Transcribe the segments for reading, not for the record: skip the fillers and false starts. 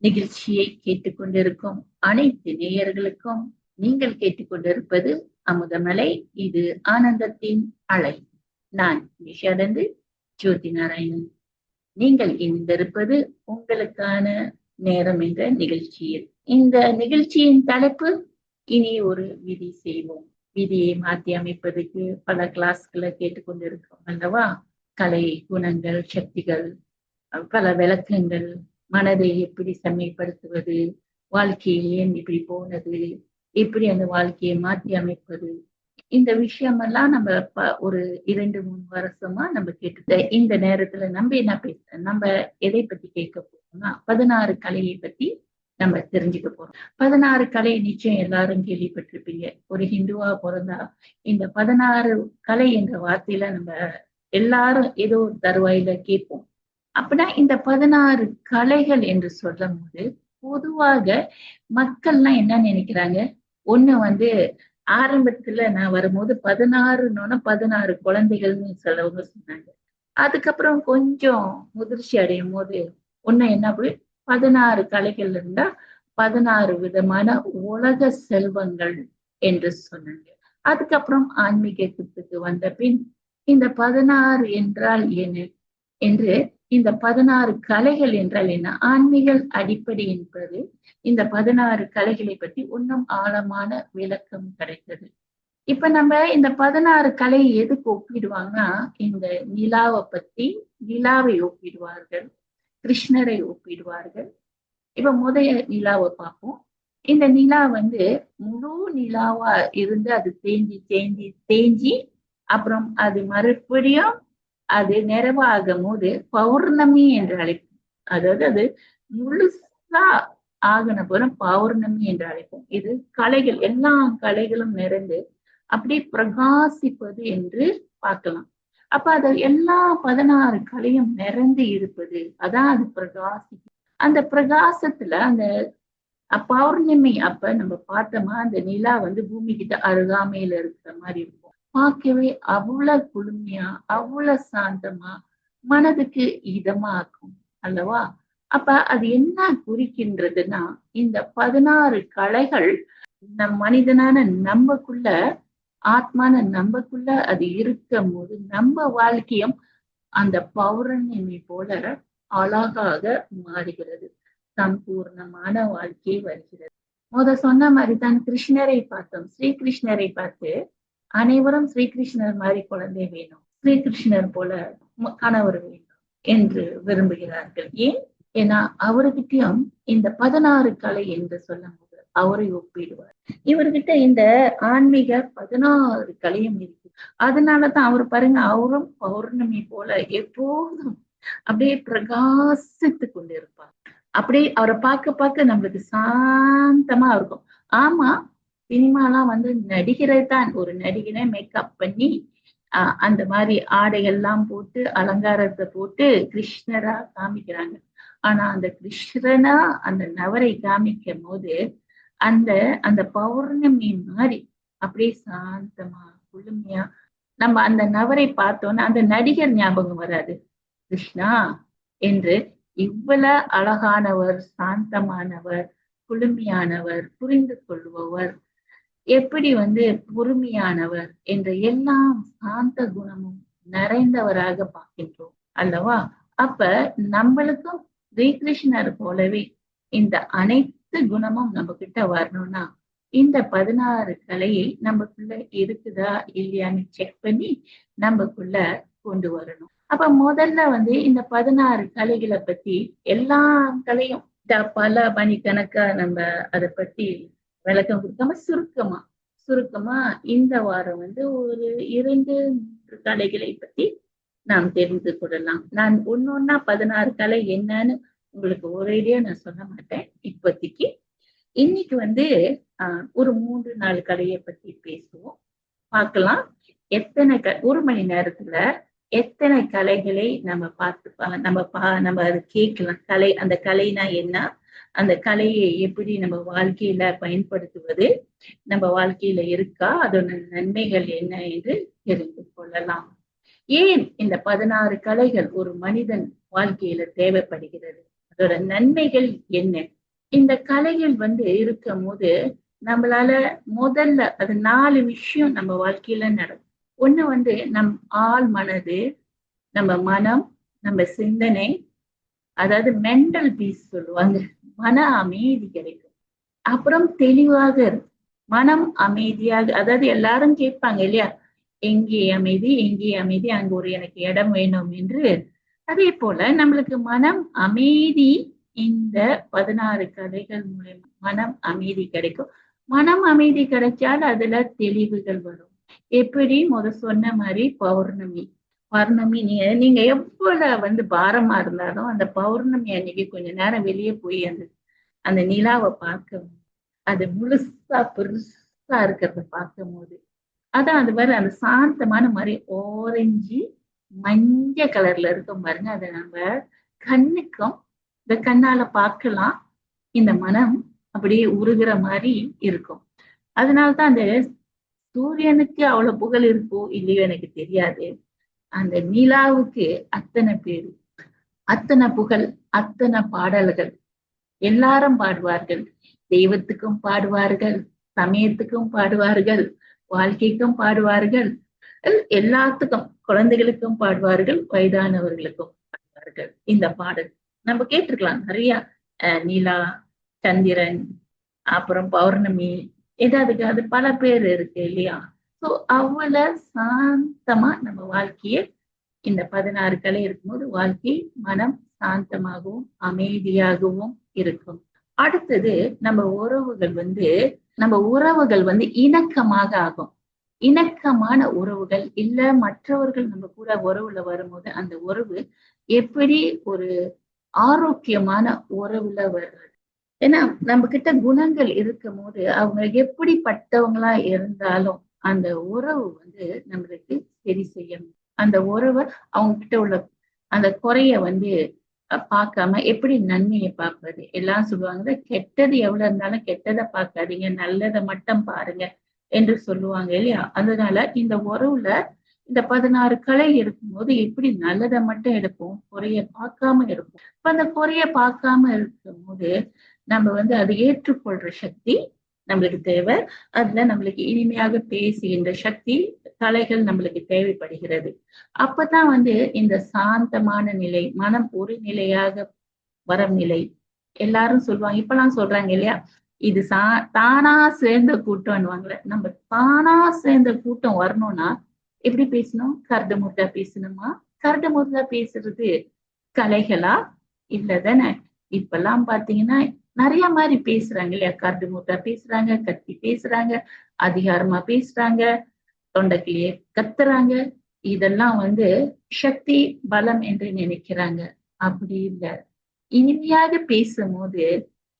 நிகழ்ச்சியை கேட்டுக்கொண்டிருக்கும் அனைத்து நேயர்களுக்கும் நீங்கள் கேட்டுக்கொண்டிருப்பது அமுதமலை. இது ஆனந்தத்தின் அலை. நான் நிஷாதந்து ஜோதி நாராயணன். நீங்கள் இணைந்திருப்பது உங்களுக்கான நேரம் என்ற நிகழ்ச்சியில். இந்த நிகழ்ச்சியின் தலைப்பு இனி ஒரு விதி செய்வோம். விதியை மாற்றி அமைப்பதற்கு பல கிளாஸ்களை கேட்டுக்கொண்டிருக்கிறோம் அல்லவா? கலை, குணங்கள், சக்திகள், பல விளக்கங்கள், மனதை எப்படி செம்மைப்படுத்துவது, வாழ்க்கையில் ஏன் இப்படி போனது, எப்படி அந்த வாழ்க்கையை மாற்றி அமைப்பது, இந்த விஷயமெல்லாம் நம்ம ஒரு 2-3 வருஷமா நம்ம கேட்டு இந்த நேரத்துல நம்ம என்ன நம்ம எதை பத்தி கேட்க போறோம்னா 16 கலையை பத்தி நம்ம தெரிஞ்சுக்க போறோம். 16 கலை நிச்சயம் எல்லாரும் கேள்விப்பட்டிருப்பீங்க. ஒரு ஹிந்துவா பிறந்தா இந்த 16 கலை என்ற வார்த்தையில நம்ம எல்லாரும் ஏதோ ஒரு தருவாயில கேட்போம். அப்படின்னா இந்த 16 கலைகள் என்று சொல்லும் போது பொதுவாக மக்கள்லாம் என்ன நினைக்கிறாங்க? ஒண்ணு ஆரம்பத்துல நான் வரும்போது 16 குழந்தைகள்னு சிலவங்க சொன்னாங்க. அதுக்கப்புறம் கொஞ்சம் முதிர்ச்சி அடையும் போது என்ன போய் 16 கலைகள் இருந்தா 16 விதமான உலக செல்வங்கள் என்று சொன்னாங்க. அதுக்கப்புறம் ஆன்மீகத்துக்கு வந்த பின் இந்த 16 என்றால் என்ன என்று, இந்த 16 கலைகள் என்றால் என்ன, ஆன்மீக அடிப்படை என்பது இந்த 16 கலைகளை பற்றி இன்னும் ஆழமான விளக்கம் கிடைத்தது. இப்ப நம்ம இந்த 16 கலை எதுக்கு ஒப்பிடுவாங்கன்னா, இந்த நிலாவை ஒப்பிடுவார்கள், கிருஷ்ணரை ஒப்பிடுவார்கள். இப்ப முதல் நிலாவை பார்ப்போம். இந்த நிலா முழு நிலாவா இருந்து அது தேஞ்சி அப்புறம் அது மறுபடியும் அது நிறைவாகும் போது பௌர்ணமி என்று அழைப்போம். அதாவது அது முழுசா ஆகின பிறகு பௌர்ணமி என்று அழைப்போம். இது கலைகள், எல்லா கலைகளும் நிறைந்து அப்படி பிரகாசிப்பது என்று பார்க்கலாம். அப்ப அது எல்லா 16 கலையும் நிறைந்து இருப்பது, அதான் அது பிரகாசிக்கும். அந்த பிரகாசத்துல அந்த பௌர்ணமி அப்ப நம்ம பார்த்தோமா, அந்த நிலா பூமி கிட்ட அருகாமையில இருக்கிற மாதிரி இருக்கும். பார்க்கவே அவ்வளவு குளுமையா, அவ்வளவு சாந்தமா, மனதுக்கு இதமா இருக்கும் அல்லவா? அப்ப அது என்ன குறிக்கின்றதுன்னா, இந்த 16 கலைகள் மனிதனான நம்மக்குள்ள, ஆத்மான நம்மக்குள்ள அது இருக்கும் போது நம்ம வாழ்க்கையும் அந்த பௌர்ணமி போல அழகாக மாறுகிறது, சம்பூர்ணமான வாழ்க்கை வருகிறது. சொன்ன மாதிரி தான் கிருஷ்ணரை பார்த்தோம். ஸ்ரீகிருஷ்ணரை பார்த்து அனைவரும் ஸ்ரீகிருஷ்ணர் மாதிரி குழந்தை வேணும், ஸ்ரீகிருஷ்ணர் போல கணவர் வேணும் என்று விரும்புகிறார்கள். ஏன்னா அவர்கிட்டயும் இந்த 16 கலை என்று சொல்லும் போது அவரை ஒப்பிடுவார். இவர்கிட்ட இந்த ஆன்மீக 16 கலையும் இருக்கு. அதனாலதான் அவர் பாருங்க, அவரும் பௌர்ணமி போல எப்போதும் அப்படியே பிரகாசித்து கொண்டிருப்பார். அப்படியே அவரை பார்க்க நம்மளுக்கு சாந்தமா இருக்கும். ஆமா, சினிமாலாம் நடிகரை தான், ஒரு நடிகனை மேக்கப் பண்ணி அந்த மாதிரி ஆடைகள்லாம் போட்டு அலங்காரத்தை போட்டு கிருஷ்ணரா காமிக்கிறாங்க. ஆனா அந்த கிருஷ்ணனா அந்த நவரை காமிக்கும் போது அந்த பௌர்ணமி மாதிரி அப்படியே சாந்தமா குளுமையா நம்ம அந்த நவரை பார்த்தோன்னா அந்த நடிகர் ஞாபகம் வராது. கிருஷ்ணா என்று இவ்வளவு அழகானவர், சாந்தமானவர், குளுமையானவர், புரிந்து கொள்பவர், எப்படி பொறுமையானவர் என்ற எல்லாம் சாந்த குணமும் நிறைந்தவராக பார்க்கின்றோம் அல்லவா? அப்ப நம்மளுக்கும் ஸ்ரீகிருஷ்ணர் போலவே இந்த அனைத்து குணமும் நம்ம கிட்ட வரணும்னா இந்த 16 கலையை நமக்குள்ள இருக்குதா இல்லையான்னு செக் பண்ணி நமக்குள்ள கொண்டு வரணும். அப்ப முதல்ல இந்த 16 கலைகளை பத்தி எல்லா கலையும் பல மணிக்கணக்கா நம்ம அதை பத்தி விளக்கம் கொடுக்காம சுருக்கமா இந்த வாரம் ஒரு 2-3 கலைகளை பத்தி நாம் தெரிந்து கொள்ளலாம். நான் ஒன்னொன்னா 16 கலை என்னன்னு உங்களுக்கு ஒரேடியா நான் சொல்ல மாட்டேன் இப்போதைக்கு. இன்னைக்கு ஒரு 3-4 கலையை பத்தி பேசுவோம், பார்க்கலாம். எத்தனை ஒரு மணி நேரத்துல எத்தனை கலைகளை நம்ம நம்ம அதை கேட்கலாம். அந்த கலைனா என்ன, அந்த கலையை எப்படி நம்ம வாழ்க்கையில பயன்படுத்துவது, நம்ம வாழ்க்கையில இருக்கா, அதோட நன்மைகள் என்ன என்று தெரிந்து கொள்ளலாம். ஏன் இந்த 16 கலைகள் ஒரு மனிதன் வாழ்க்கையில தேவைப்படுகிறது? அதோட நன்மைகள் என்ன? இந்த கலைகள் இருக்கும் போது நம்மளால முதல்ல அது 4 விஷயம் நம்ம வாழ்க்கையில நடக்கும். ஒண்ணு நம் ஆள் மனது, நம்ம மனம், நம்ம சிந்தனை, அதாவது மென்டல் பீஸ் சொல்லுவாங்க. மன அமைதி கிடைக்கும். அப்புறம் தெளிவாக இருக்கும். மனம் அமைதியாக, அதாவது எல்லாரும் கேட்பாங்க இல்லையா, எங்கே அமைதி, எங்கே அமைதி, அங்க ஒரு எனக்கு இடம் வேணும் என்று. அதே போல நம்மளுக்கு மனம் அமைதி இந்த 16 கதைகள் மூலியமா மனம் அமைதி கிடைக்கும். மனம் அமைதி கிடைச்சால் அதுல தெளிவுகள் வரும். எப்படி சொன்ன மாதிரி பௌர்ணமி. பௌர்ணமி நீங்க எவ்வளவு பாரமா இருந்தாலும் அந்த பௌர்ணமி அன்னைக்கு கொஞ்ச நேரம் வெளியே போய் அந்த அந்த நிலாவை பார்க்க, அது முழுசா பெருசா இருக்கிறத பார்க்கும் போது, அதான் அது மாதிரி அந்த சாந்தமான மாதிரி ஆரஞ்சு மஞ்ச கலர்ல இருக்கும் பாருங்க. அதை நம்ம கண்ணுக்கும் இந்த கண்ணால பார்க்கலாம். இந்த மனம் அப்படியே உருகிற மாதிரி இருக்கும். அதனால்தான் அந்த சூரியனுக்கு அவ்வளவு புகழ் இருக்கோ இல்லையோ எனக்கு தெரியாது. அந்த நிலாவுக்கு அத்தனை பேரு, அத்தனை புகழ், அத்தனை பாடல்கள். எல்லாரும் பாடுவார்கள். தெய்வத்துக்கும் பாடுவார்கள், சமயத்துக்கும் பாடுவார்கள், வாழ்க்கைக்கும் பாடுவார்கள், எல்லாத்துக்கும், குழந்தைகளுக்கும் பாடுவார்கள், வயதானவர்களுக்கும் பாடுவார்கள். இந்த பாடல் நம்ம கேட்டிருக்கலாம் நிறைய. நிலா, சந்திரன், அப்புறம் பௌர்ணமி, ஏதாவது அது பல பேர் இருக்கு இல்லையா? சோ அவ்வளவு சாந்தமா நம்ம வாழ்க்கையை இந்த 16 கலை இருக்கும்போது வாழ்க்கை மனம் சாந்தமாகவும் அமைதியாகவும் இருக்கும். அடுத்தது நம்ம உறவுகள் இணக்கமாக ஆகும். இணக்கமான உறவுகள் இல்ல, மற்றவர்கள் நம்ம கூட உறவுல வரும்போது அந்த உறவு எப்படி ஒரு ஆரோக்கியமான உறவுல வர்றது. ஏன்னா நம்ம கிட்ட குணங்கள் இருக்கும் போது அவங்க எப்படிப்பட்டவங்களா இருந்தாலும் அந்த உறவு நம்மளுக்கு சரி செய்யணும். அந்த உறவை அவங்க கிட்ட உள்ள அந்த குறைய பார்க்காம எப்படி நன்மையை பார்ப்பது. எல்லாம் சொல்லுவாங்க, கெட்டது எவ்வளவு இருந்தாலும் கெட்டதை பார்க்காதீங்க, நல்லதை மட்டும் பாருங்க என்று சொல்லுவாங்க இல்லையா? அதனால இந்த உறவுல இந்த 16 கலை இருக்கும்போது எப்படி நல்லதை மட்டும் எடுப்போம், குறைய பார்க்காம இருப்போம். இப்ப அந்த குறைய பார்க்காம இருக்கும் போது நம்ம அதை ஏற்றுக்கொள்ற சக்தி நம்மளுக்கு தேவை. அதுல நம்மளுக்கு இனிமையாக பேசுகின்ற சக்தி, கலைகள் நம்மளுக்கு தேவைப்படுகிறது. அப்பதான் இந்த சாந்தமான நிலை, மனம் ஒரு நிலையாக வரும் நிலை. எல்லாரும் சொல்லுவாங்க, இப்பெல்லாம் சொல்றாங்க இல்லையா, இது தானா சேர்ந்த கூட்டம்னுவாங்களே. நம்ம தானா சேர்ந்த கூட்டம் வரணும்னா எப்படி பேசணும்? கரடு முரடா பேசணுமா? கரடு முரடா பேசுறது கலைகளா? இல்லதானே? இப்பெல்லாம் பாத்தீங்கன்னா நிறைய மாதிரி பேசுறாங்க இல்லையா? கரடு முரடா பேசுறாங்க, கத்தி பேசுறாங்க, அதிகாரமா பேசுறாங்க, தொண்டைக்கிலேயே கத்துறாங்க. இதெல்லாம் சக்தி பலம் என்று நினைக்கிறாங்க. அப்படி இல்லை. இனிமையாக பேசும்போது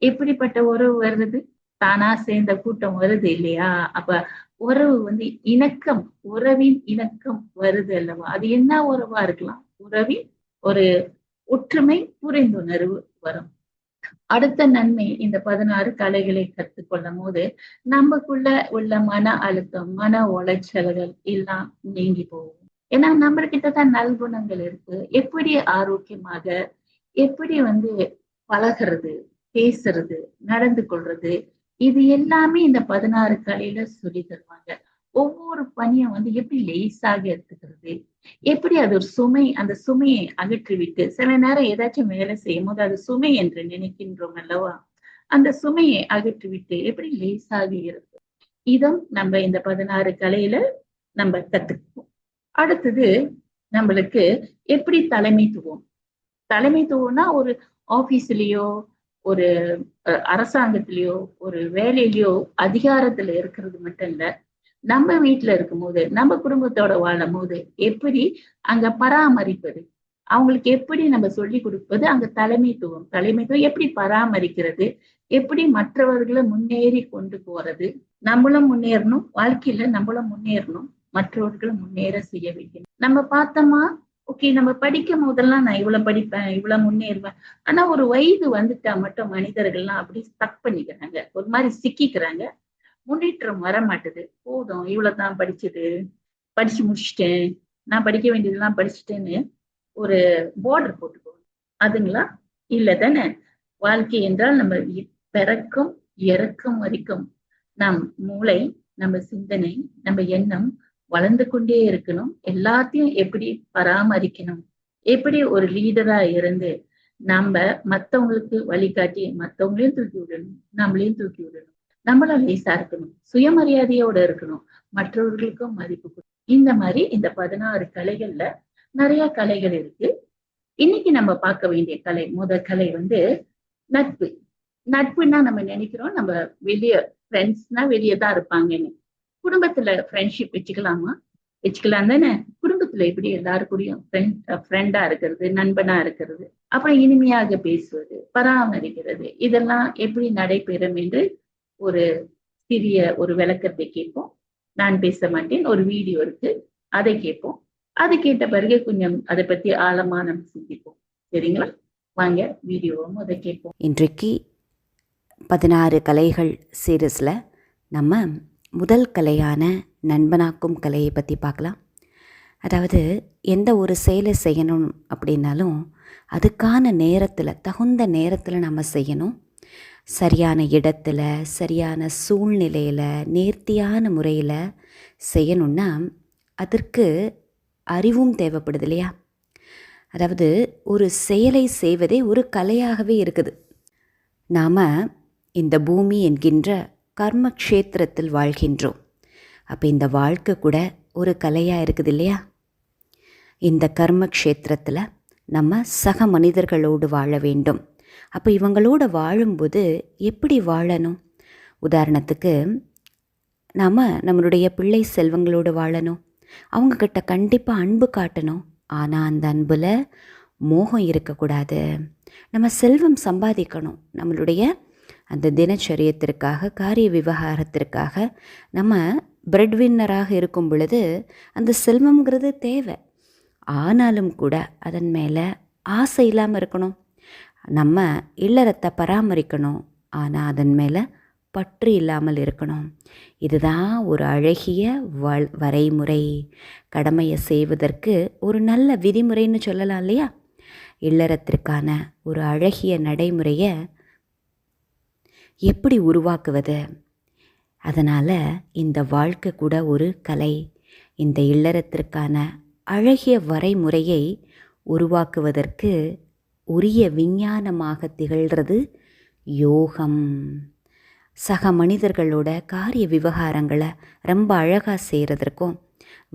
எப்படிப்பட்ட உறவு வருது? தானா சேர்ந்த கூட்டம் வருது இல்லையா? அப்ப உறவு இணக்கம், உறவின் இணக்கம் வருது அல்லவா? அது என்ன உறவா இருக்கலாம்? உறவின் ஒரு ஒற்றுமை, புரிந்துணர்வு வரும். அடுத்த நன்மை, இந்த 16 கலைகளை கற்றுக்கொள்ளும் போது நமக்குள்ள உள்ள மன அழுத்தம், மன உளைச்சல்கள் எல்லாம் நீங்கி போகும். ஏன்னா நம்ம கிட்டதான் நல்குணங்கள் இருக்கு. எப்படி ஆரோக்கியமாக, எப்படி பழகிறது, பேசுறது, நடந்து கொள்றது, இது எல்லாமே இந்த 16 கலையில சொல்லி தருவாங்க. ஒவ்வொரு பணியும் எப்படி லேசாக எடுத்துக்கிறது, எப்படி அது ஒரு சுமை, அந்த சுமையை அகற்றிவிட்டு, சில நேரம் ஏதாச்சும் வேலை செய்யும் போது அது சுமை என்று நினைக்கின்றோம் அல்லவா? அந்த சுமையை அகற்றிவிட்டு எப்படி லேசாக இருக்கு. இதும் நம்ம இந்த 16 கலையில நம்ம கத்துக்குவோம். அடுத்தது நம்மளுக்கு எப்படி தலைமைத்துவம்னா ஒரு ஆபீஸ்லயோ, ஒரு அரசாங்கத்திலயோ, ஒரு வேலையிலயோ அதிகாரத்துல இருக்கிறது மட்டும் இல்ல, நம்ம வீட்டுல இருக்கும் போது, நம்ம குடும்பத்தோட வாழும் போது எப்படி அங்க பராமரிப்பது, அவங்களுக்கு எப்படி நம்ம சொல்லி கொடுப்பது, அங்க தலைமைத்துவம் எப்படி பராமரிக்கிறது, எப்படி மற்றவர்களை முன்னேறி கொண்டு போறது, நம்மளும் முன்னேறணும், வாழ்க்கையில நம்மளும் முன்னேறணும், மற்றவர்களும் முன்னேற செய்ய வைக்கணும். நம்ம பார்த்தோமா, ஓகே, நம்ம படிக்கும் போதெல்லாம் நான் இவ்வளவு படிப்பேன், இவ்வளவு முன்னேறுவேன். ஆனா ஒரு வயது வந்துட்டா மட்டும் மனிதர்கள்லாம் அப்படி ஸ்டக் பண்ணிக்கிறாங்க, ஒரு மாதிரி சிக்கிக்கிறாங்க. முன்னேற்றம் வர மாட்டுது. போதும், இவ்வளவுதான் படிச்சு முடிச்சுட்டேன், நான் படிக்க வேண்டியதெல்லாம் படிச்சுட்டேன்னு ஒரு பார்டர் போட்டுக்கோங்க. அதுங்களா இல்ல தானே? வாழ்க்கை என்றால் நம்ம பிறக்கும் இறக்கும் வரைக்கும் நம் மூளை, நம்ம சிந்தனை, நம்ம எண்ணம் வளர்ந்து கொண்டே இருக்கணும். எல்லாத்தையும் எப்படி பராமரிக்கணும், எப்படி ஒரு லீடரா இருந்து நம்ம மத்தவங்களுக்கு வழிகாட்டி மத்தவங்களையும் தூக்கி விடணும், நம்மளையும் தூக்கி விடணும். நம்மளும் லேசா இருக்கணும், சுயமரியாதையோட இருக்கணும், மற்றவர்களுக்கும் மதிப்பு இந்த மாதிரி இந்த 16 கலைகள்ல நிறைய கலைகள் இருக்கு. இன்னைக்கு நம்ம பார்க்க வேண்டிய கலை, முதல் கலை வந்து நட்பு. நட்புன்னா நம்ம நினைக்கிறோம் நம்ம வெளிய ஃப்ரெண்ட்ஸ்னா வெளியே தான் இருப்பாங்கன்னு. குடும்பத்துல ஃப்ரெண்ட்ஷிப் வச்சுக்கலாமா? வச்சுக்கலாம் தானே? குடும்பத்துல எப்படி எல்லாரும் கூடயும் ஃப்ரெண்டா இருக்கிறது, நண்பனா இருக்கிறது, அப்புறம் இனிமையாக பேசுவது, பராமரிக்கிறது, இதெல்லாம் எப்படி நடைபெறும் என்று ஒரு சிறிய ஒரு விளக்கத்தை கேட்போம். நான் பேச மாட்டேன், ஒரு வீடியோ இருக்கு, அதை கேட்போம். அதை கேட்ட பிறகு கொஞ்சம் அதை பத்தி ஆழமா நம்ம சிந்திப்போம். சரிங்களா? வாங்க வீடியோவை முத கேட்போம். இன்றைக்கு 16 கலைகள் சீரீஸில் நம்ம முதல் கலையான நண்பனாக்கும் கலையை பற்றி பார்க்கலாம். அதாவது எந்த ஒரு செயலை செய்யணும் அப்படின்னாலும் அதுக்கான நேரத்தில், தகுந்த நேரத்தில் நம்ம செய்யணும். சரியான இடத்துல, சரியான சூழ்நிலையில், நேர்த்தியான முறையில் செய்யணுன்னா அதற்கு அறிவும் தேவைப்படுது இல்லையா? அதாவது ஒரு செயலை செய்வதே ஒரு கலையாகவே இருக்குது. நாம் இந்த பூமி என்கின்ற கர்மக்ஷேத்திரத்தில் வாழ்கின்றோம். அப்போ இந்த வாழ்க்கை கூட ஒரு கலையாக இருக்குது இல்லையா? இந்த கர்மக்ஷேத்திரத்தில் நம்ம சக மனிதர்களோடு வாழ வேண்டும். அப்போ இவங்களோடு வாழும்போது எப்படி வாழணும்? உதாரணத்துக்கு நாம் நம்மளுடைய பிள்ளை செல்வங்களோடு வாழணும். அவங்கக்கிட்ட கண்டிப்பாக அன்பு காட்டணும். ஆனால் அந்த அன்பில் மோகம் இருக்கக்கூடாது. நம்ம செல்வம் சம்பாதிக்கணும். நம்மளுடைய அந்த தினச்சரியத்திற்காக, காரிய விவகாரத்திற்காக நம்ம பிரெட் வின்னராக இருக்கும் பொழுது அந்த செல்வம்ங்கிறது தேவை. ஆனாலும் கூட அதன் மேலே ஆசை இல்லாமல் இருக்கணும். நம்ம இல்லறத்தை பராமரிக்கணும், ஆனால் அதன் மேலே பற்று இல்லாமல் இருக்கணும். இதுதான் ஒரு அழகிய வரைமுறை. கடமையை செய்வதற்கு ஒரு நல்ல விதிமுறைன்னு சொல்லலாம் இல்லையா? இல்லறத்திற்கான ஒரு அழகிய நடைமுறையை எப்படி உருவாக்குவது? அதனால் இந்த வாழ்க்கை கூட ஒரு கலை. இந்த இல்லறத்திற்கான அழகிய வரைமுறையை உருவாக்குவதற்கு உரிய விஞ்ஞானமாக திகழ்கிறது யோகம். சக மனிதர்களோட காரிய விவகாரங்களை ரொம்ப அழகாக செய்கிறதற்கும்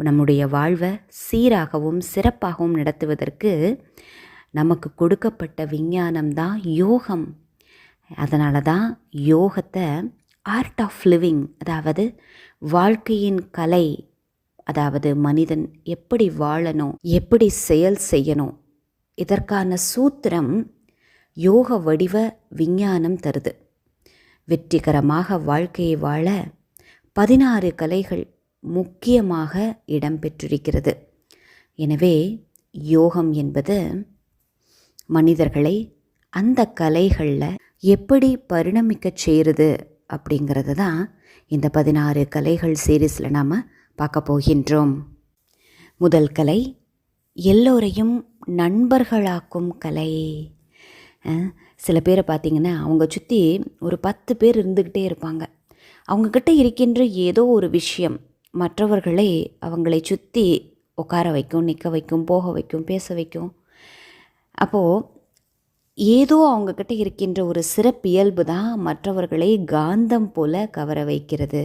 நம்முடைய வாழ்வை சீராகவும் சிறப்பாகவும் நடத்துவதற்கு நமக்கு கொடுக்கப்பட்ட விஞ்ஞானம்தான் யோகம். அதனால தான் யோகத்தை ஆர்ட் ஆஃப் லிவிங், அதாவது வாழ்க்கையின் கலை, அதாவது மனிதன் எப்படி வாழணும், எப்படி செயல் செய்யணும், இதற்கான சூத்திரம் யோக வடிவ விஞ்ஞானம் தருது. வெற்றிகரமாக வாழ்க்கையை வாழ 16 கலைகள் முக்கியமாக இடம்பெற்றிருக்கிறது. எனவே யோகம் என்பது மனிதர்களை அந்த கலைகளில் எப்படி பரிணமிக்க செய்கிறது அப்படிங்கிறது தான் இந்த 16 கலைகள் சீரீஸில் நாம் பார்க்க போகின்றோம். முதல் கலை எல்லோரையும் நண்பர்களாக்கும் கலை. சில பேரை பார்த்திங்கன்னா அவங்க சுற்றி ஒரு 10 பேர் இருந்துக்கிட்டே இருப்பாங்க. அவங்கக்கிட்ட இருக்கின்ற ஏதோ ஒரு விஷயம் மற்றவர்களை அவங்களை சுற்றி உட்கார வைக்கும், நிற்க வைக்கும், போக வைக்கும், பேச வைக்கும். அப்போது ஏதோ அவங்கக்கிட்ட இருக்கின்ற ஒரு சிறப்பியல்பு தான் மற்றவர்களை காந்தம் போல கவர வைக்கிறது.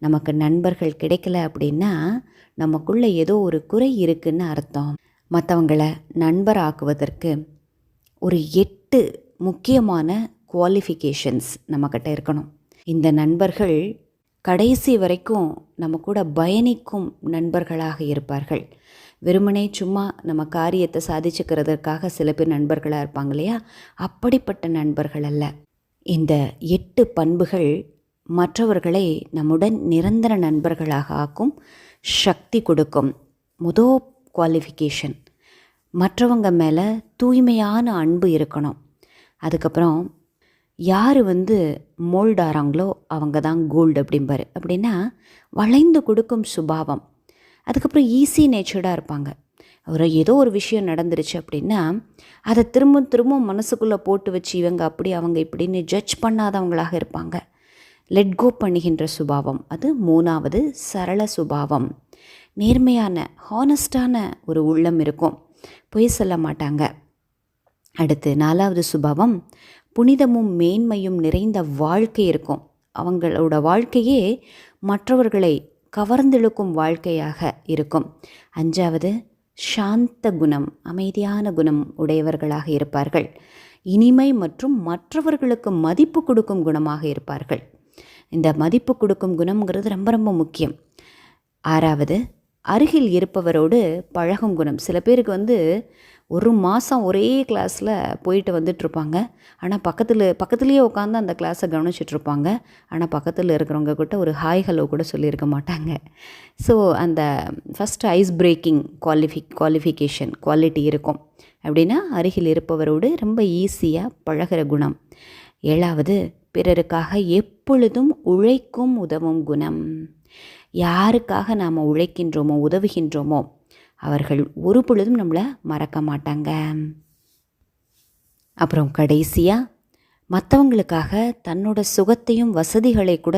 நமக்கு நண்பர்கள் கிடைக்கல அப்படின்னா நமக்குள்ளே ஏதோ ஒரு குறை இருக்குன்னு அர்த்தம். மற்றவங்களை நண்பராக்குவதற்கு ஒரு 8 முக்கியமான குவாலிஃபிகேஷன்ஸ் நம்மக்கிட்ட இருக்கணும். இந்த நண்பர்கள் கடைசி வரைக்கும் நம்ம கூட பயணிக்கும் நண்பர்களாக இருப்பார்கள். வெறுமனே சும்மா நம்ம காரியத்தை சாதிச்சுக்கிறதுக்காக சில பேர் நண்பர்களாக இருப்பாங்க இல்லையா? அப்படிப்பட்ட நண்பர்கள் அல்ல. இந்த 8 பண்புகள் மற்றவர்களை நம்முடன் நிரந்தர நண்பர்களாக ஆக்கும் சக்தி கொடுக்கும். முதல் குவாலிஃபிகேஷன், மற்றவங்க மேலே தூய்மையான அன்பு இருக்கணும். அதுக்கப்புறம் யார் மோல்டாராங்களோ அவங்க தான் கோல்டு அப்படிம்பாரு. அப்படின்னா வளைந்து கொடுக்கும் சுபாவம். அதுக்கப்புறம் ஈஸி நேச்சர்டாக இருப்பாங்க. ஏதோ ஒரு விஷயம் நடந்துருச்சு அப்படின்னா அதை திரும்ப திரும்ப மனசுக்குள்ளே போட்டு வச்சு இவங்க அப்படி அவங்க இப்படின்னு ஜட்ஜ் பண்ணாதவங்களாக இருப்பாங்க. லெட் கோ பண்ணுகின்ற சுபாவம். அது 3வது சரள சுபாவம். நேர்மையான ஹானஸ்டான ஒரு உள்ளம் இருக்கும், பொய் சொல்ல மாட்டாங்க. அடுத்து 4வது சுபாவம் புனிதமும் மேன்மையும் நிறைந்த வாழ்க்கை இருக்கும். அவங்களோட வாழ்க்கையே மற்றவர்களை கவர்ந்தெழுக்கும் வாழ்க்கையாக இருக்கும். 5வது சாந்த குணம், அமைதியான குணம் உடையவர்களாக இருப்பார்கள். இனிமை மற்றும் மற்றவர்களுக்கு மதிப்பு கொடுக்கும் குணமாக இருப்பார்கள். இந்த மதிப்பு கொடுக்கும் குணம்ங்கிறது ரொம்ப ரொம்ப முக்கியம். 6வது அருகில் இருப்பவரோடு பழகும் குணம். சில பேருக்கு ஒரு மாதம் ஒரே கிளாஸில் போயிட்டு வந்துட்டுருப்பாங்க. ஆனால் பக்கத்துலேயே உட்காந்து அந்த கிளாஸை கவனிச்சிட்ருப்பாங்க. ஆனால் பக்கத்தில் இருக்கிறவங்க கிட்ட ஒரு ஹாய் ஹலோ கூட சொல்லியிருக்க மாட்டாங்க. ஸோ அந்த ஃபஸ்ட்டு ஐஸ் பிரேக்கிங் குவாலிட்டி இருக்கும். அப்படின்னா அருகில் இருப்பவரோடு ரொம்ப ஈஸியாக பழகிற குணம். 7வது பிறருக்காக எப்பொழுதும் உழைக்கும் உதவும் குணம். யாருக்காக நாம் உழைக்கின்றோமோ உதவுகின்றோமோ அவர்கள் ஒரு பொழுதும் நம்மளை மறக்க மாட்டாங்க. அப்புறம் கடைசியாக மற்றவங்களுக்காக தன்னோட சுகத்தையும் வசதிகளை கூட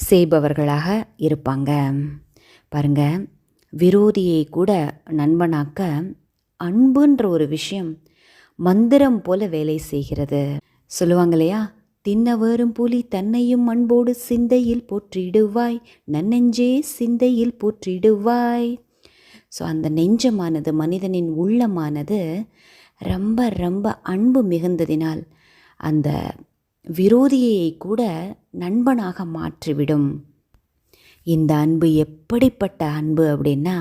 செய்பவர்களாக இருப்பாங்க. பாருங்க, விரோதியை கூட நண்பனாக்க அன்புன்ற ஒரு விஷயம் மந்திரம் போல வேலை செய்கிறது. சொல்லுவாங்க இல்லையா, தின்னவரும் புலி தன்னையும் அன்போடு சிந்தையில் போற்றிடுவாய், நன்னெஞ்சே சிந்தையில் போற்றிடுவாய். ஸோ அந்த நெஞ்சமானது, மனிதனின் உள்ளமானது ரொம்ப ரொம்ப அன்பு மிகுந்ததினால் அந்த விரோதியை கூட நண்பனாக மாற்றிவிடும். இந்த அன்பு எப்படிப்பட்ட அன்பு அப்படின்னா,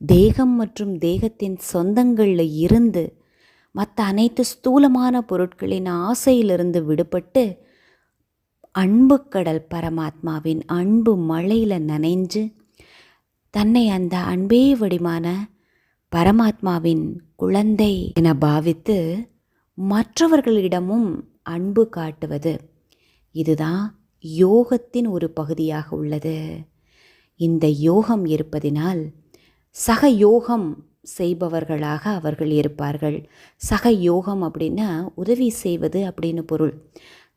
தேகம் மற்றும் தேகத்தின் சொந்தங்களில் இருந்து மற்ற அனைத்து ஸ்தூலமான பொருட்களின் ஆசையிலிருந்து விடுபட்டு அன்பு கடல் பரமாத்மாவின் அன்பு மழையில் நனைஞ்சு தன்னை அந்த அன்பே வடிவான பரமாத்மாவின் குழந்தை என பாவித்து மற்றவர்களிடமும் அன்பு காட்டுவது, இதுதான் யோகத்தின் ஒரு பகுதியாக உள்ளது. இந்த யோகம் இருப்பதினால் சக யோகம் செய்பவர்களாக அவர்கள் இருப்பார்கள். சக யோகம் அப்படின்னா உதவி செய்வது அப்படின்னு பொருள்.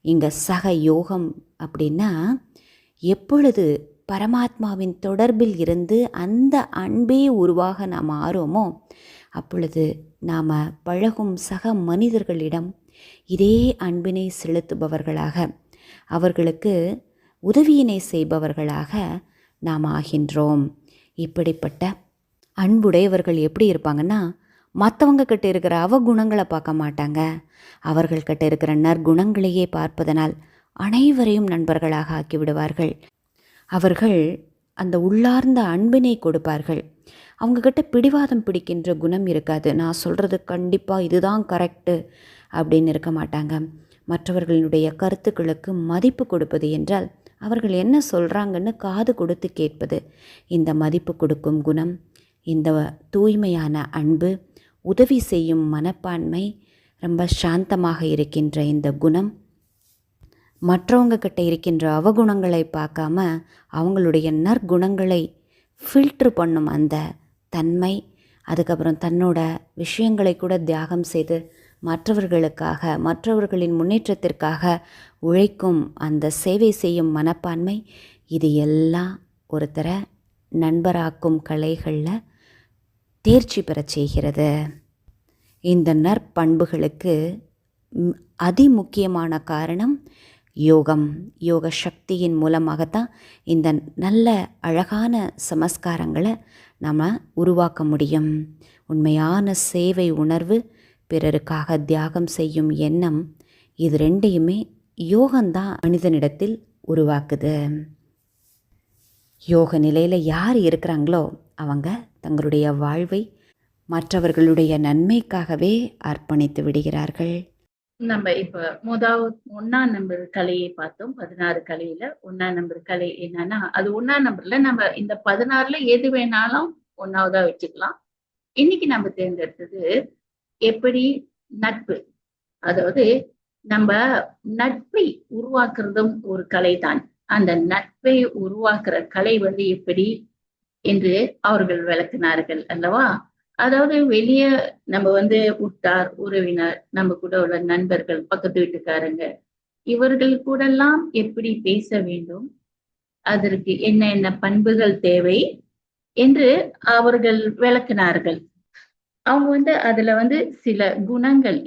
இங்கே சக யோகம் அப்படின்னா எப்பொழுது பரமாத்மாவின் தொடர்பில் இருந்து அந்த அன்பே உருவாக நாம் ஆரோமோ அப்பொழுது நாம் பழகும் சக மனிதர்களிடம் இதே அன்பினை செலுத்துபவர்களாக, அவர்களுக்கு உதவியினை செய்பவர்களாக நாம் ஆகின்றோம். இப்படிப்பட்ட அன்புடையவர்கள் எப்படி இருப்பாங்கன்னா, மற்றவங்க கிட்ட இருக்கிற அவகுணங்களை பார்க்க மாட்டாங்க, அவர்கள்கிட்ட இருக்கிற நற்குணங்களையே பார்ப்பதனால் அனைவரையும் நண்பர்களாக ஆக்கிவிடுவார்கள். அவர்கள் அந்த உள்ளார்ந்த அன்பினை கொடுப்பார்கள். அவங்கக்கிட்ட பிடிவாதம் பிடிக்கின்ற குணம் இருக்காது. நான் சொல்கிறது கண்டிப்பாக இதுதான் கரெக்டு அப்படின்னு இருக்க மாட்டாங்க. மற்றவர்களுடைய கருத்துக்களுக்கு மதிப்பு கொடுப்பது என்றால் அவர்கள் என்ன சொல்கிறாங்கன்னு காது கொடுத்து கேட்பது. இந்த மதிப்பு கொடுக்கும் குணம், இந்த தூய்மையான அன்பு, உதவி செய்யும் மனப்பான்மை, ரொம்ப சாந்தமாக இருக்கின்ற இந்த குணம், மற்றவங்க கிட்ட இருக்கின்ற அவகுணங்களை பார்க்காம அவங்களுடைய நற்குணங்களை ஃபில்ட்ரு பண்ணும் அந்த தன்மை, அதுக்கப்புறம் தன்னோட விஷயங்களை கூட தியாகம் செய்து மற்றவர்களுக்காக, மற்றவர்களின் முன்னேற்றத்திற்காக உழைக்கும் அந்த சேவை செய்யும் மனப்பான்மை, இது எல்லாம் ஒருத்தரை நண்பராக்கும் கலைகளில் தேர்ச்சி பெறச் செய்கிறது. இந்த நற்பண்புகளுக்கு அதிமுக்கியமான காரணம் யோகம். யோக சக்தியின் மூலமாகத்தான் இந்த நல்ல அழகான சமஸ்காரங்களை நாம் உருவாக்க முடியும். உண்மையான சேவை உணர்வு, பிறருக்காக தியாகம் செய்யும் எண்ணம், இது ரெண்டையுமே யோகம்தான் மனிதனிடத்தில் உருவாக்குது. யோக நிலையில் யார் இருக்கிறாங்களோ அவங்க தங்களுடைய வாழ்வை மற்றவர்களுடைய நன்மைக்காகவே அர்ப்பணித்து விடுகிறார்கள். நம்ம இப்ப 1ஆம் நம்பர் கலையை பார்த்தோம். 16 கலையில 1ஆம் நம்பர் கலை என்னன்னா, அது 1ஆம் நம்பர்ல நம்ம இந்த 16ல எது வேணாலும் 1ஆவதா வச்சுக்கலாம். இன்னைக்கு நம்ம தேர்ந்தெடுத்தது எப்படி நட்பு, அதாவது நம்ம நட்பை உருவாக்குறதும் ஒரு கலை தான். அந்த நட்பை உருவாக்குற கலை எப்படி என்று அவர்கள் விளக்கினார்கள் அல்லவா? அதாவது வெளிய நம்ம வந்து உற்றார், உறவினர், நம்ம கூட உள்ள நண்பர்கள், பக்கத்து வீட்டுக்காரங்க, இவர்கள் கூடலாம் எப்படி பேச வேண்டும்? அதற்கு என்ன என்ன பண்புகள் தேவை? என்று அவர்கள் விளக்கினார்கள். அவங்க வந்து அதுல வந்து சில குணங்கள்,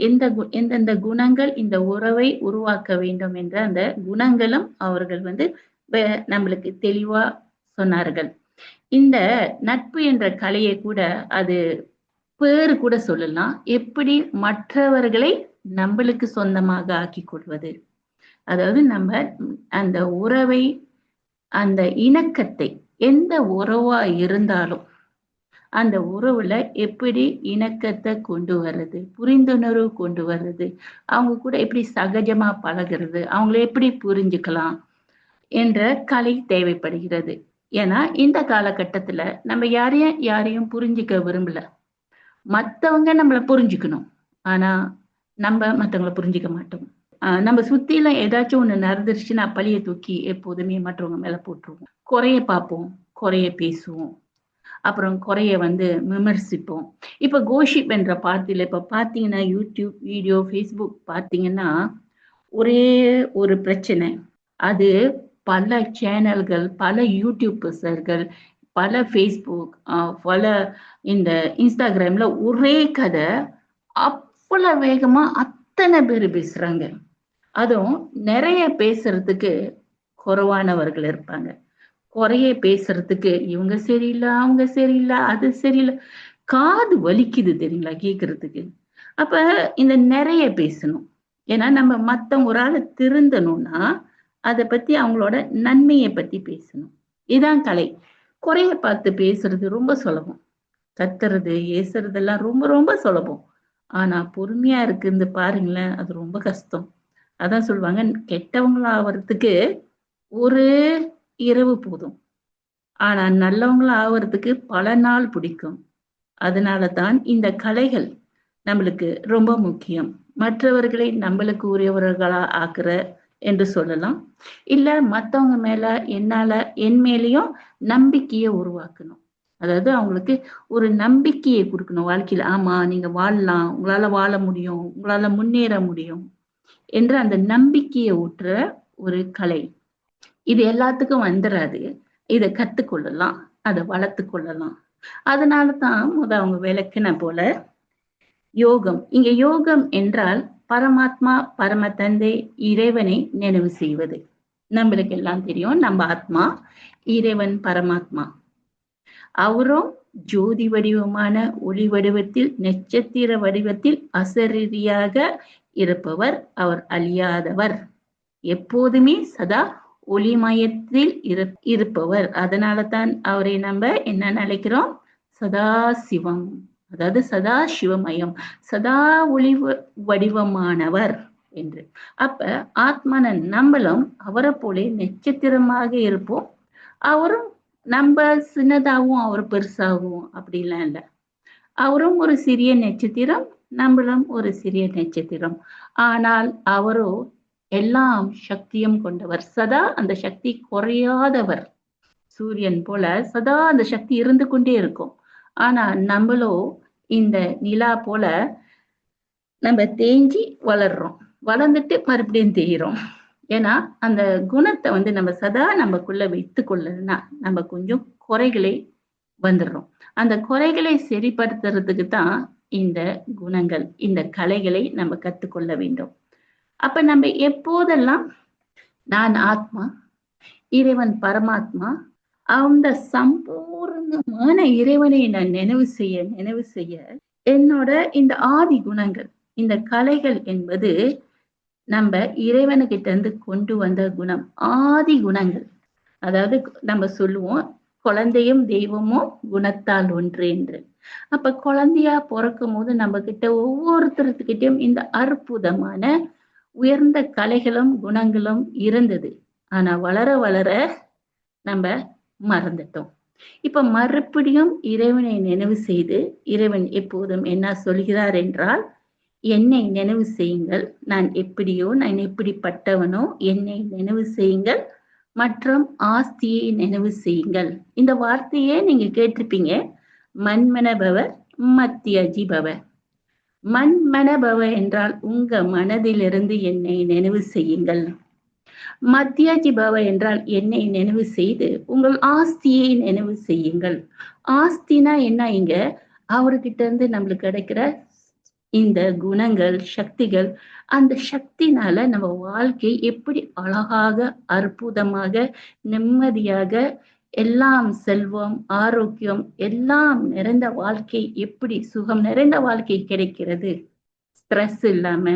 எந்தெந்த குணங்கள் இந்த உறவை உருவாக்க வேண்டும் என்ற அந்த குணங்களும் அவர்கள் வந்து வெ நம்மளுக்கு தெளிவா சொன்னார்கள். இந்த நட்பு என்ற கலையை கூட அது பேரு கூட சொல்லலாம். எப்படி மற்றவர்களை நம்பளுக்கு சொந்தமாக ஆக்கிக் கொள்வது. அதாவது நம்ம அந்த உறவை, அந்த இணக்கத்தை எந்த உறவா இருந்தாலும், அந்த உறவுல எப்படி இணக்கத்த கொண்டு வர்றது, புரிந்துணர்வு கொண்டு வர்றது, அவங்க கூட எப்படி சகஜமா பழகுறது, அவங்கள எப்படி புரிஞ்சுக்கலாம் என்ற கலை தேவைப்படுகிறது. ஏன்னா, இந்த காலகட்டத்துல நம்ம யாரையும் புரிஞ்சுக்க விரும்பல. மத்தவங்க நம்மள புரிஞ்சுக்கணும். ஆனா, நம்ம மத்தவங்கள புரிஞ்சுக்க மாட்டோம். நம்ம சுத்தில ஏதாச்சும் ஒண்ணு நடந்துருச்சுன்னா, பழிய தூக்கி எப்போதுமே மற்றவங்க மேல போட்டுருவோம். குறைய பார்ப்போம், குறைய பேசுவோம். அப்புறம் குறைய வந்து விமர்சிப்போம். இப்ப கோஷிப் என்ற வார்த்தையில இப்ப பார்த்தீங்கன்னா, YouTube வீடியோ, Facebook பார்த்தீங்கன்னா, ஒரே ஒரு பிரச்சனை. அது பல சேனல்கள், பல யூடியூபர்ஸர்கள், பல Facebook, பல இந்த Instagramல ஒரே கதை அவ்வளவு வேகமா அத்தனை பேரு பேசுறாங்க. அதுவும் நெறைய பேசுறதுக்கு குறைவானவர்கள் இருப்பாங்க. குறைய பேசுறதுக்கு இவங்க சரியில்ல, அவங்க சரியில்ல, அது சரியில்ல. காது வலிக்குது தெரியுங்களா கேட்கறதுக்கு. அப்ப இந்த நெறைய பேசணும். ஏன்னா நம்ம மத்தவங்க ஒரு ஆள திருந்தணும்னா, அத பத்தி அவங்களோட நன்மைய பத்தி பேசணும். இதான் கலை. குறைய பார்த்து பேசுறது ரொம்ப சுலபம். கத்துறது, ஏசுறதெல்லாம் ரொம்ப ரொம்ப சுலபம். ஆனா பொறுமையா இருக்குது பாருங்களேன், அது ரொம்ப கஷ்டம். அதான் சொல்லுவாங்க, கெட்டவங்களா ஆவறதுக்கு ஒரு இரவு போதும். ஆனா நல்லவங்களா ஆவறதுக்கு பல நாள் பிடிக்கும். அதனால தான் இந்த கலைகள் நம்மளுக்கு ரொம்ப முக்கியம். மற்றவர்களை நம்மளுக்கு உரியவர்களா ஆக்குற என்று சொல்லலாம். இல்ல மத்தவங்க மேல என் மேலயும் நம்பிக்கைய உருவாக்கணும். அதாவது அவங்களுக்கு ஒரு நம்பிக்கைய குடுக்கணும் வாழ்க்கையில. ஆமா நீங்க வாழலாம். உங்களால வாழ முடியும். உங்களால முன்னேற முடியும். என்ற அந்த நம்பிக்கைய ஊட்டுற ஒரு கலை. இது எல்லாத்துக்கும் வந்துராது. இத கத்துக்கொள்ளலாம். அத வளர்த்துக் கொள்ளலாம். அதனால தான் அவங்க விளக்குன போல யோகம். இங்க யோகம் என்றால் பரமாத்மா, பரம தந்தை, இறைவனை நினைவு செய்வது. நம்மளுக்கு எல்லாம் தெரியும். நம்ம ஆத்மா, இறைவன் பரமாத்மா. அவரும் ஜோதி வடிவமான ஒளி வடிவத்தில், நட்சத்திர வடிவத்தில் அசரீரியாக இருப்பவர். அவர் அழியாதவர். எப்போதுமே சதா ஒளிமயத்தில் இருப்பவர். அதனால தான் அவரை நம்ம என்ன அழைக்கிறோம்? சதா சிவம். அதாவது சதா சிவமயம், சதா ஒளி வடிவமானவர் என்று. அப்ப ஆத்மான நம்மளும் அவரை போலே நட்சத்திரமாக இருப்போம். அவரும் நம்ம சின்னதாகவும் அவர் பெருசாகவும் அப்படிலாம் இல்லை. அவரும் ஒரு சிறிய நட்சத்திரம், நம்மளும் ஒரு சிறிய நட்சத்திரம். ஆனால் அவரோ எல்லாம் சக்தியும் கொண்டவர். சதா அந்த சக்தி குறையாதவர். சூரியன் போல சதா அந்த சக்தி இருந்து கொண்டே இருக்கும். ஆனா நம்மளோ இந்த நிலா போல நம்ம தேஞ்சி வளர்றோம். வளர்ந்துட்டு மறுபடியும் தேயிறோம். ஏன்னா அந்த குணத்தை வந்து நம்ம சதா நமக்குள்ள வைத்து கொள்ளணும்னா நம்ம கொஞ்சம் குறைகளை வந்துடுறோம். அந்த குறைகளை சரிப்படுத்துறதுக்கு தான் இந்த குணங்கள், இந்த கலைகளை நம்ம கத்துக்கொள்ள வேண்டும். அப்ப நம்ம எப்போதெல்லாம் நான் ஆத்மா, இறைவன் பரமாத்மா, அந்த சம்பூர்ணமான இறைவனை நான் நினைவு செய்ய என்னோட இந்த ஆதி குணங்கள், இந்த கலைகள் என்பது நம்ம இறைவனுகிட்ட இருந்து கொண்டு வந்த குணம், ஆதி குணங்கள். அதாவது நம்ம சொல்லுவோம் குழந்தையும் தெய்வமும் குணத்தால் ஒன்று என்று. அப்ப குழந்தையா பிறக்கும் போது நம்ம கிட்ட ஒவ்வொருத்தருக்கிட்டையும் இந்த அற்புதமான உயர்ந்த கலைகளும் குணங்களும் இருந்தது. ஆனா வளர வளர நம்ம மறந்துட்டோம். இப்ப மறுபடியும் இறைவனை நினைவு செய்து, இறைவன் எப்போதும் என்ன சொல்கிறார் என்றால், என்னை நினைவு செய்யுங்கள், நான் எப்படியோ, நான் எப்படிப்பட்டவனோ என்னை நினைவு செய்யுங்கள், மற்றும் ஆஸ்தியை நினைவு செய்யுங்கள். இந்த வார்த்தையே நீங்க கேட்டிருப்பீங்க. மன்மனபவர் மத்யஜி பவ. மன்மனபவ என்றால் உங்க மனதிலிருந்து என்னை நினைவு செய்யுங்கள். மத்யஜி பவ என்றால் என்னை நினைவு செய்து உங்கள் ஆஸ்தியை நினைவு செய்யுங்கள். ஆஸ்தினா என்ன? இங்க அவர்கிட்ட இருந்து நம்மளுக்கு கிடைக்கிற இந்த குணங்கள், சக்திகள், அந்த சக்தினால நம்ம வாழ்க்கை எப்படி அழகாக, அற்புதமாக, நிம்மதியாக, எல்லாம் செல்வம், ஆரோக்கியம் எல்லாம் நிறைந்த வாழ்க்கை, எப்படி சுகம் நிறைந்த வாழ்க்கை கிடைக்கிறது? ஸ்ட்ரெஸ் இல்லாம,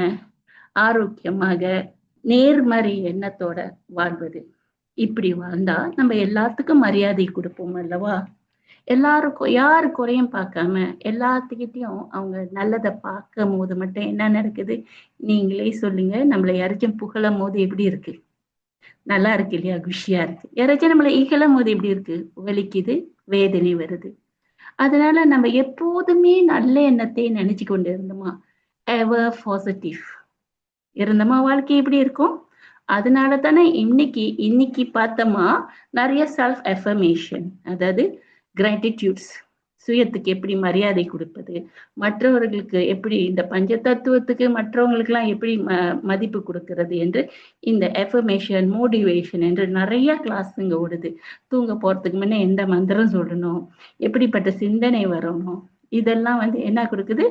ஆரோக்கியமாக, நேர்மறை எண்ணத்தோட வாழ்வது. இப்படி வாழ்ந்தா நம்ம எல்லாத்துக்கும் மரியாதை கொடுப்போம் அல்லவா? எல்லாருக்கும் யாரு குறையும் பார்க்காம எல்லாத்துக்கிட்டையும் அவங்க நல்லதை பார்க்கும் போது மட்டும் என்ன நடக்குது? நீங்களே சொல்லுங்க. நம்மளை யாராச்சும் புகழும் போது எப்படி இருக்கு? நல்லா இருக்கு இல்லையா? குஷியா இருக்கு. யாராச்சும் நம்மளை இகழும் போது எப்படி இருக்கு? வலிக்குது, வேதனை வருது. அதனால நம்ம எப்போதுமே நல்ல எண்ணத்தை நினைச்சு கொண்டு இருந்தோமா, எவர் பாசிட்டிவ் இருந்தோமா, வாழ்க்கை எப்படி இருக்கும்? அதனால தானே இன்னைக்கு பார்த்தோமா நிறைய செல்ஃப் அஃபர்மேஷன், அதாவது கிராட்டிடியூட்ஸ், சுயத்துக்கு எப்படி மரியாதை கொடுப்பது, மற்றவர்களுக்கு எப்படி இந்த பஞ்ச தத்துவத்துக்கு மற்றவங்களுக்கெல்லாம் எப்படி மதிப்பு கொடுக்கறது என்று இந்த அஃபர்மேஷன், மோட்டிவேஷன் என்று நிறைய கிளாஸுங்க ஓடுது. தூங்க போறதுக்கு முன்னே எந்த மந்திரம் சொல்லணும், எப்படிப்பட்ட சிந்தனை வரணும், இதெல்லாம் என்ன கொடுக்குது?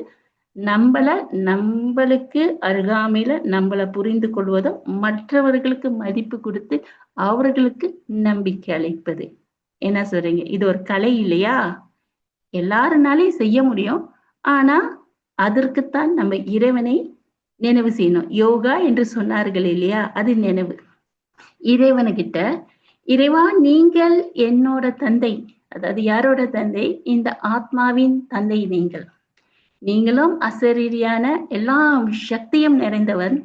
நம்மளுக்கு அருகாமையில நம்மளை புரிந்து கொள்வதும் மற்றவர்களுக்கு மதிப்பு கொடுத்து அவர்களுக்கு நம்பிக்கை அளிப்பது. என்ன சொல்றீங்க? இது ஒரு கலை இல்லையா? எல்லாருனாலையும் செய்ய முடியும். ஆனா அதற்குத்தான் நம்ம இறைவனை நினைவு செய்யணும். யோகா என்று சொன்னார்கள் இல்லையா? அது நினைவு. இறைவனுக்கிட்ட, இறைவா நீங்கள் என்னோட தந்தை, அதாவது யாரோட தந்தை? இந்த ஆத்மாவின் தந்தை. நீங்களும் அசரீரியான எல்லா சக்தியும் நிறைந்தவன்.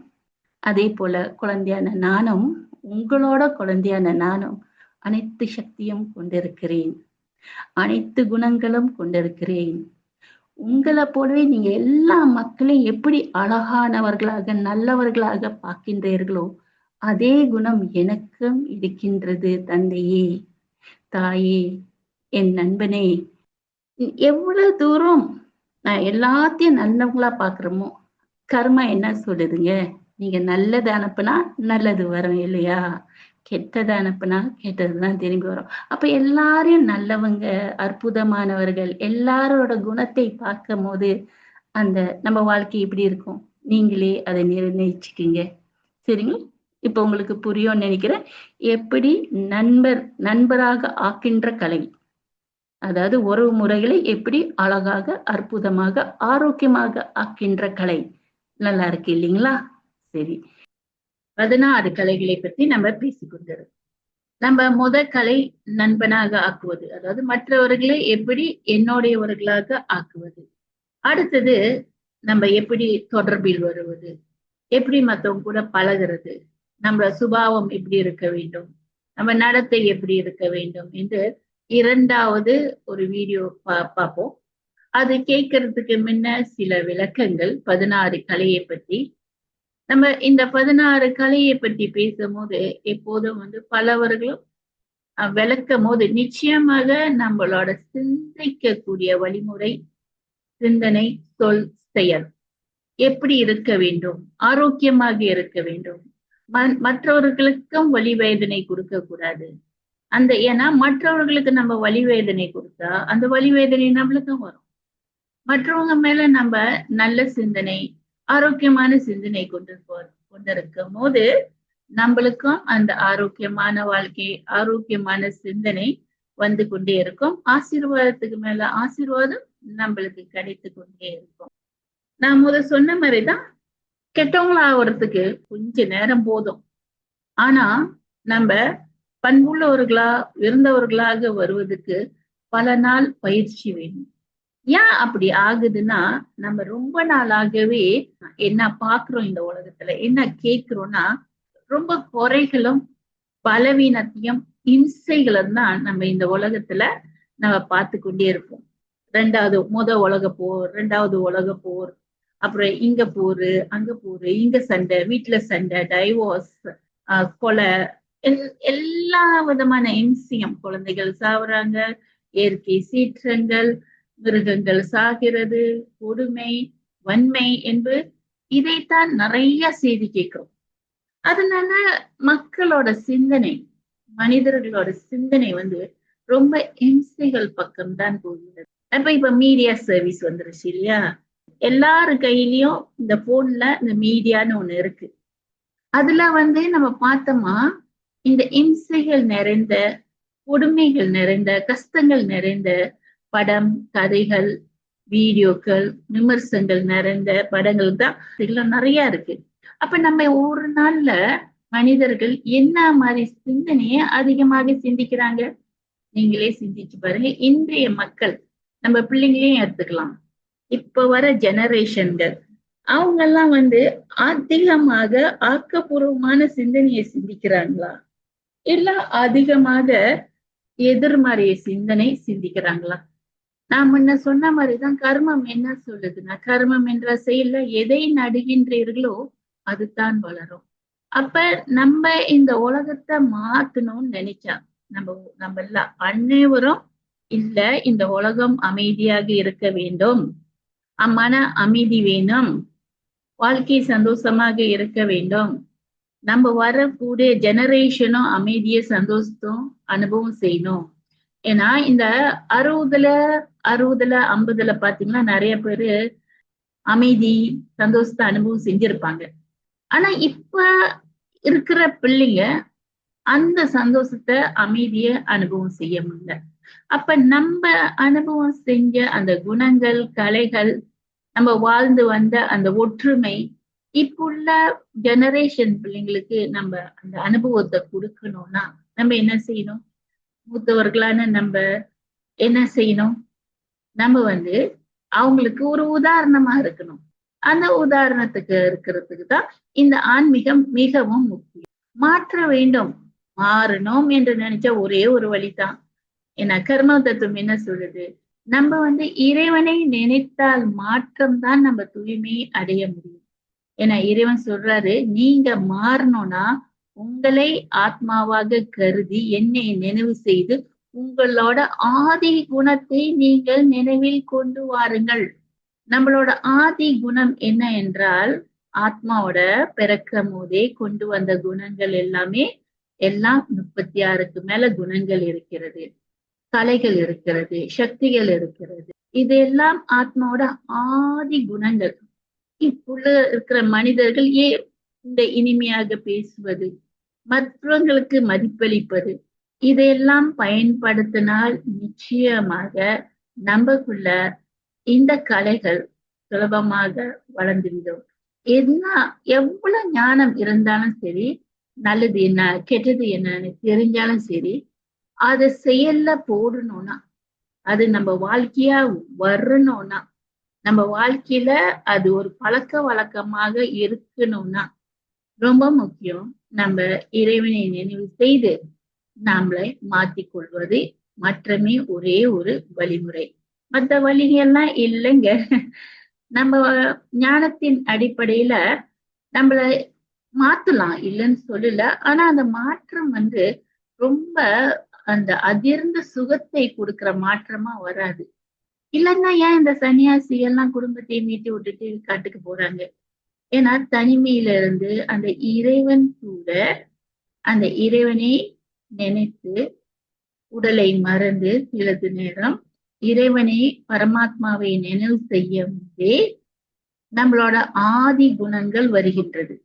அதே போல குழந்தையான நானும், உங்களோட குழந்தையான நானும் அனைத்து சக்தியும் கொண்டிருக்கிறேன், அனைத்து குணங்களும் கொண்டிருக்கிறேன். உங்களை போலவே நீங்க எல்லா மக்களையும் எப்படி அழகானவர்களாக, நல்லவர்களாக பார்க்கின்றீர்களோ அதே குணம் எனக்கும் இருக்கின்றது. தந்தையே, தாயே, என் நண்பனே, எவ்வளவு தூரம் நான் எல்லாத்தையும் நல்லவங்களா பாக்குறோமோ, கர்மா என்ன சொல்லுதுங்க? நீங்க நல்லது அனுப்புனா நல்லது வரும் இல்லையா? கெட்டதை அனுப்புனா கெட்டதுதான் திரும்பி வரும். அப்ப எல்லாரையும் நல்லவங்க, அற்புதமானவர்கள், எல்லாரோட குணத்தை பார்க்கும் போது அந்த நம்ம வாழ்க்கை எப்படி இருக்கும்? நீங்களே அதை நிர்ணயிச்சுக்கீங்க. சரிங்களா? இப்ப உங்களுக்கு புரியும்னு நினைக்கிறேன். எப்படி நண்பராக ஆக்கின்ற கலை, அதாவது உறவு முறைகளை எப்படி அழகாக, அற்புதமாக, ஆரோக்கியமாக ஆக்கின்ற கலை. நல்லா இருக்கு இல்லைங்களா? சரி, 16 கலைகளை பற்றி நம்ம பேசிக்கொண்டிருக்கோம். நம்ம கலை நண்பனாக ஆக்குவது, அதாவது மற்றவர்களை எப்படி என்னுடையவர்களாக ஆக்குவது. அடுத்தது நம்ம எப்படி தொடர்பில் வருவது, எப்படி மற்றவங்க கூட பழகிறது, நம்ம சுபாவம் எப்படி இருக்க வேண்டும், நம்ம நடத்தை எப்படி இருக்க வேண்டும் என்று 2வது ஒரு வீடியோ பார்ப்போம். அது கேட்கறதுக்கு முன்ன சில விளக்கங்கள் 16 கலையை பற்றி. நம்ம இந்த 16 கலையை பற்றி பேசும்போது எப்போதும் பலவர்களும் விளக்கும் போது நிச்சயமாக நம்மளோட சிந்திக்கக்கூடிய வழிமுறை, சிந்தனை, சொல், செயல் எப்படி இருக்க வேண்டும், ஆரோக்கியமாக இருக்க வேண்டும். மற்றவர்களுக்கும் வலி வேதனை கொடுக்க கூடாது. ஏன்னா மற்றவர்களுக்கு நம்ம வலி வேதனை கொடுத்தா அந்த வலி வேதனை நம்மளுக்கும் வரும். மற்றவங்க மேல நம்ம நல்ல சிந்தனை, ஆரோக்கியமான சிந்தனை கொண்டிருக்கும் போது நம்மளுக்கும் அந்த ஆரோக்கியமான வாழ்க்கை, ஆரோக்கியமான சிந்தனை வந்து கொண்டே இருக்கும். ஆசீர்வாதத்துக்கு மேல ஆசீர்வாதம் நம்மளுக்கு கிடைத்து கொண்டே இருக்கும். நான் சொன்ன மாதிரிதான், கெட்டவங்களா ஆகுறதுக்கு கொஞ்ச நேரம் போதும். ஆனா நம்ம பண்புள்ளவர்களா, இருந்தவர்களாக வருவதற்கு பல நாள் பயிற்சி வேணும். ஏன் அப்படி ஆகுதுன்னா, நம்ம ரொம்ப நாளாகவே என்ன பாக்குறோம் இந்த உலகத்துல, என்ன கேட்கிறோம்னா, ரொம்ப குறைகளும், பலவீனத்தையும், இம்சைகளும் தான் நம்ம இந்த உலகத்துல நம்ம பார்த்து கொண்டே இருப்போம். உலக போர், 2வது உலக போர், அப்புறம் இங்க போரு, அங்க போரு, இங்க சண்டை, வீட்டுல சண்டை, டைவோர்ஸ், கொலை, எல்லா விதமான இம்சையும், குழந்தைகள் சாவுறாங்க, இயற்கை சீற்றங்கள், மிருகங்கள் சாகிறது, கொடுமை, வன்மை என்பது இதைத்தான் நிறைய செய்தி கேட்கிறோம். அதனால மக்களோட சிந்தனை, மனிதர்களோட சிந்தனை ரொம்ப இம்சைகள் பக்கம்தான் போகிறது. இப்ப மீடியா சர்வீஸ் வந்துருச்சு இல்லையா? எல்லாரு கையிலயும் இந்த போன்ல இந்த மீடியான்னு ஒண்ணு இருக்கு. அதுல நம்ம பார்த்தோமா, இந்த இம்சைகள் நிறைந்த, கொடுமைகள் நிறைந்த, கஷ்டங்கள் நிறைந்த படம், கதைகள், வீடியோக்கள், விமர்சனங்கள் நிறைந்த படங்கள் தான் இதெல்லாம் நிறைய இருக்கு. அப்ப நம்ம ஒரு நாள்ல மனிதர்கள் என்ன மாதிரி சிந்தனையை அதிகமாக சிந்திக்கிறாங்க? நீங்களே சிந்திச்சு பாருங்க. இன்றைய மக்கள், நம்ம பிள்ளைங்களையும் எடுத்துக்கலாம், இப்ப வர ஜெனரேஷன்கள், அவங்க எல்லாம் அதிகமாக ஆக்கப்பூர்வமான சிந்தனையை சிந்திக்கிறாங்களா, இல்ல அதிகமாக எதிர்மறைய சிந்தனை சிந்திக்கிறாங்களா? நான் முன்ன சொன்ன மாதிரிதான் கர்மம் என்ன சொல்லுதுன்னா, கர்மம் என்ற செயல்ல எதை நடுகின்றீர்களோ அதுதான் வளரும். அப்ப நம்ம இந்த உலகத்தை மாத்தணும்னு நினைச்சா, நம்ம எல்லாம் அனைவரும் இல்ல, இந்த உலகம் அமைதியாக இருக்க வேண்டும், மன அமைதி வேணும், வாழ்க்கை சந்தோஷமாக இருக்க வேண்டும், நம்ம வரக்கூடிய ஜெனரேஷனும் அமைதிய சந்தோஷத்தும் அனுபவம் செய்யணும். ஏன்னா இந்த 60 50 பாத்தீங்கன்னா நிறைய பேரு அமைதி சந்தோஷத்தை அனுபவம் செஞ்சிருப்பாங்க. ஆனா இப்ப இருக்கிற பிள்ளைங்க அந்த சந்தோஷத்தை, அமைதிய அனுபவம் செய்ய முடியல. அப்ப நம்ம அனுபவம் செஞ்ச அந்த குணங்கள், கலைகள், நம்ம வாழ்ந்து வந்த அந்த ஒற்றுமை, இப்ப உள்ள ஜெனரேஷன் பிள்ளைங்களுக்கு நம்ம அந்த அனுபவத்தை கொடுக்கணும்னா நம்ம என்ன செய்யணும்? மூத்தவர்களான நம்ம என்ன செய்யணும்? நம்ம அவங்களுக்கு ஒரு உதாரணமா இருக்கணும். அந்த உதாரணத்துக்கு இருக்கிறதுக்கு தான் இந்த ஆன்மீகம் மிகவும் முக்கியம். மாற்ற வேண்டும், மாறணும் என்று நினைச்ச ஒரே ஒரு வழிதான். ஏன்னா கர்ம தத்துவம் என்ன சொல்லுது? நம்ம இறைவனை நினைத்தால் மாற்றம் தான் நம்ம தூய்மை அடைய முடியும். ஏன்னா இறைவன் சொல்றாரு, நீங்க மாறணும்னா உங்களை ஆத்மாவாக கருதி என்னை நினைவு செய்து உங்களோட ஆதி குணத்தை நீங்கள் நினைவில் கொண்டு வாருங்கள். நம்மளோட ஆதி குணம் என்ன என்றால், ஆத்மாவோட பிறக்கும் போதே கொண்டு வந்த குணங்கள் எல்லாமே, எல்லாம் 36க்கு மேல குணங்கள் இருக்கிறது, கலைகள் இருக்கிறது, சக்திகள் இருக்கிறது. இதெல்லாம் ஆத்மாவோட ஆதி குணங்கள். இப்புள்ள இருக்கிற மனிதர்கள் இந்த இனிமையாக பேசுவது, மற்றவங்களுக்கு மதிப்பளிப்பது, இதையெல்லாம் பயன்படுத்தினால் நிச்சயமாக நமக்குள்ள இந்த கலைகள் சுலபமாக வளர்ந்துவிடும். எவ்வளவு ஞானம் இருந்தாலும் சரி, நல்லது என்ன கெட்டது என்னன்னு தெரிஞ்சாலும் சரி, அதை செயல்ல போடணும்னா, அது நம்ம வாழ்க்கையா வரணும்னா, நம்ம வாழ்க்கையில அது ஒரு பழக்க வழக்கமாக இருக்கணும்னா ரொம்ப முக்கியம் நம்ம இறைவனை நினைவு செய்து நம்மளை மாத்திக்கொள்வது மட்டுமே ஒரே ஒரு வழிமுறை. மற்ற வழிகள்லாம் இல்லைங்க. நம்ம ஞானத்தின் அடிப்படையில நம்மள மாத்தலாம், இல்லைன்னு சொல்லல. ஆனா அந்த மாற்றம் ரொம்ப அந்த அதிர்ந்த சுகத்தை கொடுக்கிற மாற்றமா வராது. இல்லைன்னா ஏன் இந்த சன்னியாசி எல்லாம் குடும்பத்தை மீட்டு விட்டுட்டு காட்டுக்கு போறாங்க? ஏன்னா தனிமையில இருந்து அந்த இறைவன் கூட, அந்த இறைவனை நினைத்து உடலை மறந்து சிறிது நேரம் இறைவனை, பரமாத்மாவை நினைவு செய்யும் போதே நம்மளோட ஆதி குணங்கள் வருகின்றது.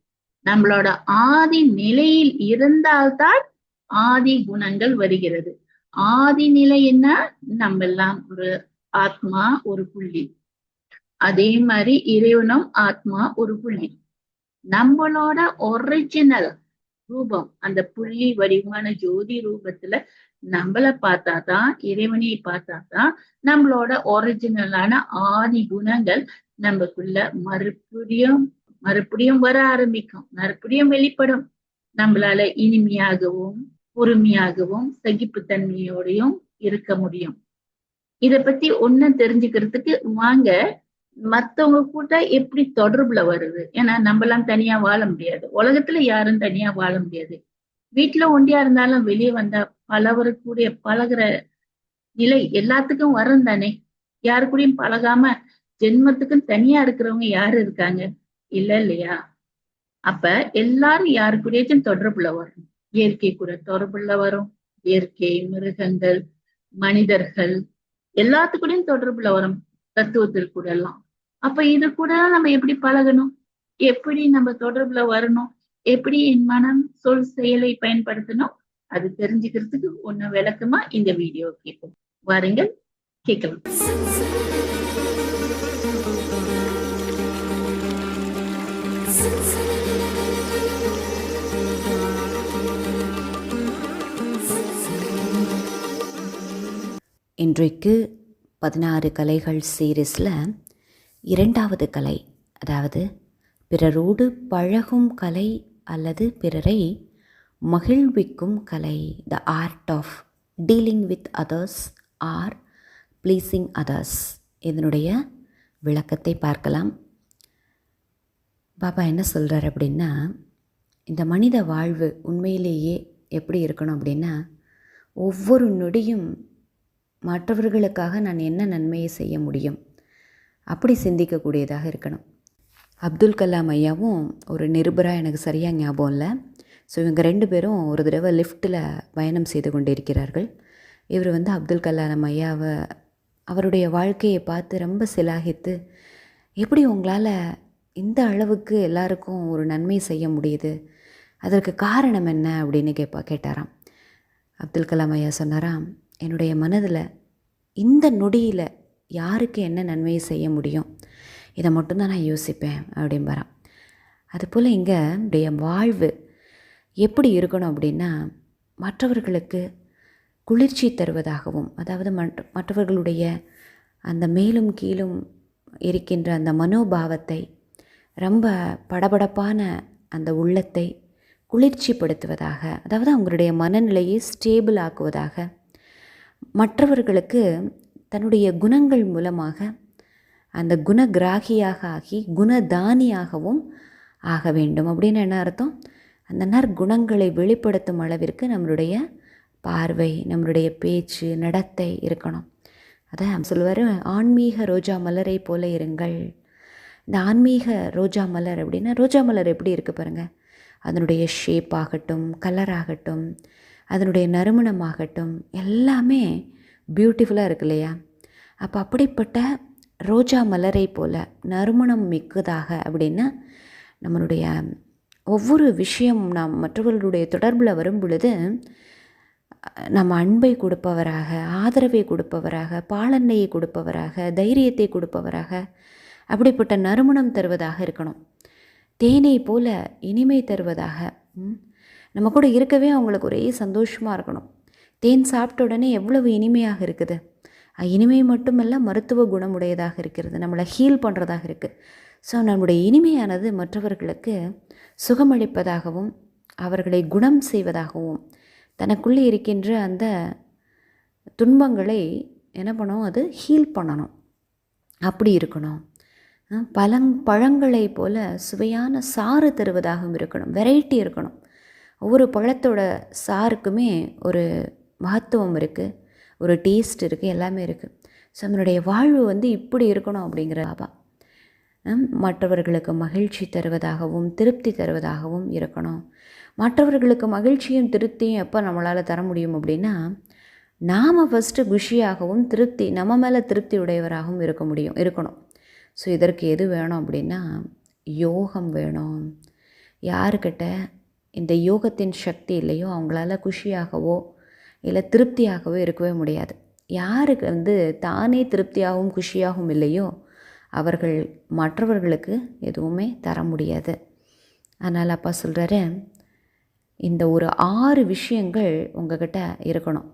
நம்மளோட ஆதி நிலையில் இருந்தால்தான் ஆதி குணங்கள் வருகிறது. ஆதி நிலை என்ன? நம்ம எல்லாம் ஒரு ஆத்மா, ஒரு புள்ளி. அதே மாதிரி இறைவனும் ஆத்மா ஒரு புள்ளி. நம்மளோட ஒரிஜினல் ரூபம் அந்த புள்ளி வடிவான ஜோதி ரூபத்துல நம்மள பார்த்தாதான், இறைவனை பார்த்தாதான் நம்மளோட ஒரிஜினலான ஆதி குணங்கள் நமக்குள்ள மறுபடியும் வர ஆரம்பிக்கும், மறுபடியும் வெளிப்படும். நம்மளால இனிமையாகவும் பொறுமையாகவும் சகிப்புத்தன்மையோடையும் இருக்க முடியும். இத பத்தி ஒன்னும் தெரிஞ்சுக்கிறதுக்கு வாங்க, மத்தவங்க கூட எப்படி தொடர்புல வருது. ஏன்னா நம்மலாம் தனியா வாழ முடியாது, உலகத்துல யாரும் தனியா வாழ முடியாது. வீட்டுல ஒண்டியா இருந்தாலும் வெளியே வந்தா பலவரு கூட பழகுற நிலை எல்லாத்துக்கும் வரும் தானே. யாரு கூடயும் பழகாம ஜென்மத்துக்குன்னு தனியா இருக்கிறவங்க யாரு இருக்காங்க? இல்லையா? அப்ப எல்லாரும் யாரு கூடயாச்சும் தொடர்புல வரும். இயற்கை கூட தொடர்புல வரும். இயற்கை, மிருகங்கள், மனிதர்கள் எல்லாத்துக்கூடயும் தொடர்புல வரும். தத்துவத்தில் கூட எல்லாம். அப்ப இது கூட நம்ம எப்படி பழகணும்? எப்படி நம்ம தொடர்புல வரணும்? எப்படி என் மனம், சொல், செயலை பயன்படுத்தணும்? அது தெரிஞ்சுக்கிறதுக்கு ஒண்ணு விளக்கமா இந்த வீடியோ கேட்போம். வாருங்கள், கேட்கலாம். இன்றைக்கு 16 கலைகள் சீரீஸில் 2வது கலை, அதாவது பிறரோடு பழகும் கலை அல்லது பிறரை மகிழ்விக்கும் கலை, the art of dealing with others or pleasing others, இதனுடைய விளக்கத்தை பார்க்கலாம். பாபா என்ன சொல்கிறார் அப்படின்னா, இந்த மனித வாழ்வு உண்மையிலேயே எப்படி இருக்கணும் அப்படின்னா, ஒவ்வொரு நொடியும் மற்றவர்களுக்காக நான் என்ன நன்மையை செய்ய முடியும் அப்படி சிந்திக்கக்கூடியதாக இருக்கணும். அப்துல் கலாம் ஐயாவும் ஒரு நிருபராக எனக்கு சரியாக ஞாபகம் இல்லை. ஸோ இவங்க 2 பேரும் ஒரு தடவை லிஃப்ட்டில் பயணம் செய்து கொண்டிருக்கிறார்கள். இவர் அப்துல் கலாம் ஐயாவை அவருடைய வாழ்க்கையை பார்த்து ரொம்ப சிலாகித்து, எப்படி உங்களால் இந்த அளவுக்கு எல்லாருக்கும் ஒரு நன்மை செய்ய முடியுது, அதற்கு காரணம் என்ன அப்படின்னு கேட்டாராம். அப்துல் கலாம் ஐயா சொன்னாராம், என்னுடைய மனதில் இந்த நொடியில் யாருக்கு என்ன நன்மையை செய்ய முடியும் இதை மட்டும்தான் நான் யோசிப்பேன் அப்படின்பாராம். அதுபோல் இங்கே உடைய வாழ்வு எப்படி இருக்கணும் அப்படின்னா, மற்றவர்களுக்கு குளிர்ச்சி தருவதாகவும், அதாவது மற்றவர்களுடைய அந்த மேலும் கீழும் இருக்கின்ற அந்த மனோபாவத்தை, ரொம்ப படபடப்பான அந்த உள்ளத்தை குளிர்ச்சிப்படுத்துவதாக, அதாவது அவங்களுடைய மனநிலையை ஸ்டேபிள் ஆக்குவதாக, மற்றவர்களுக்கு தன்னுடைய குணங்கள் மூலமாக அந்த குணகிராகியாக ஆகி குணதானியாகவும் ஆக வேண்டும். அப்படின்னு என்ன அர்த்தம்? அந்த நற்குணங்களை வெளிப்படுத்தும் அளவிற்கு நம்மளுடைய பார்வை, நம்மளுடைய பேச்சு, நடத்தை இருக்கணும். அதை சொல்லுவார், ஆன்மீக ரோஜா மலரை போல இருங்கள். இந்த ஆன்மீக ரோஜா மலர் அப்படின்னா, ரோஜா மலர் எப்படி இருக்குது பாருங்கள். அதனுடைய ஷேப் ஆகட்டும், கலர் ஆகட்டும், அதனுடைய நறுமணமாகட்டும், எல்லாமே பியூட்டிஃபுல்லாக இருக்கு இல்லையா? அப்போ அப்படிப்பட்ட ரோஜா மலரை போல் நறுமணம் மிக்கதாக அப்படின்னா, நம்மளுடைய ஒவ்வொரு விஷயம் நாம் மற்றவர்களுடைய தொடர்பில் வரும் பொழுது நம்ம அன்பை கொடுப்பவராக, ஆதரவை கொடுப்பவராக, பாலன்னையை கொடுப்பவராக, தைரியத்தை கொடுப்பவராக, அப்படிப்பட்ட நறுமணம் தருவதாக இருக்கணும். தேனை போல இனிமை தருவதாக, நம்ம கூட இருக்கவே அவங்களுக்கு ஒரே சந்தோஷமாக இருக்கணும். தேன் சாப்பிட்ட உடனே எவ்வளவு இனிமையாக இருக்குது. இனிமை மட்டுமல்ல, மருத்துவ குணமுடையதாக இருக்கிறது, நம்மளை ஹீல் பண்ணுறதாக இருக்குது. ஸோ நம்முடைய இனிமையானது மற்றவர்களுக்கு சுகமளிப்பதாகவும் அவர்களை குணம் செய்வதாகவும், தனக்குள்ளே இருக்கின்ற அந்த துன்பங்களை என்ன பண்ணணும், அது ஹீல் பண்ணணும். அப்படி இருக்கணும். பழங்களை போல் சுவையான சாறு தருவதாகவும் இருக்கணும். வெரைட்டி இருக்கணும். ஒவ்வொரு பழத்தோட சாருக்குமே ஒரு மகத்துவம் இருக்குது, ஒரு டேஸ்ட் இருக்குது, எல்லாமே இருக்குது. ஸோ நம்மளுடைய வாழ்வு இப்படி இருக்கணும் அப்படிங்கிற பாபா மற்றவர்களுக்கு மகிழ்ச்சி தருவதாகவும் திருப்தி தருவதாகவும் இருக்கணும். மற்றவர்களுக்கு மகிழ்ச்சியும் திருப்தியும் எப்போ நம்மளால் தர முடியும் அப்படின்னா, நாம் ஃபஸ்ட்டு குஷியாகவும் திருப்தி நம்ம மேலே திருப்தி உடையவராகவும் இருக்கணும். ஸோ இதற்கு எது வேணும் அப்படின்னா, யோகம் வேணும். யாருக்கிட்ட இந்த யோகத்தின் சக்தி இல்லையோ அவங்களால குஷியாகவோ இல்லை திருப்தியாகவோ இருக்கவே முடியாது. யாருக்கு தானே திருப்தியாகவும் குஷியாகவும் இல்லையோ அவர்கள் மற்றவர்களுக்கு எதுவுமே தர முடியாது. அதனால் அப்பா சொல்கிறாரு, இந்த ஒரு 6 விஷயங்கள் உங்ககிட்ட இருக்கணும்.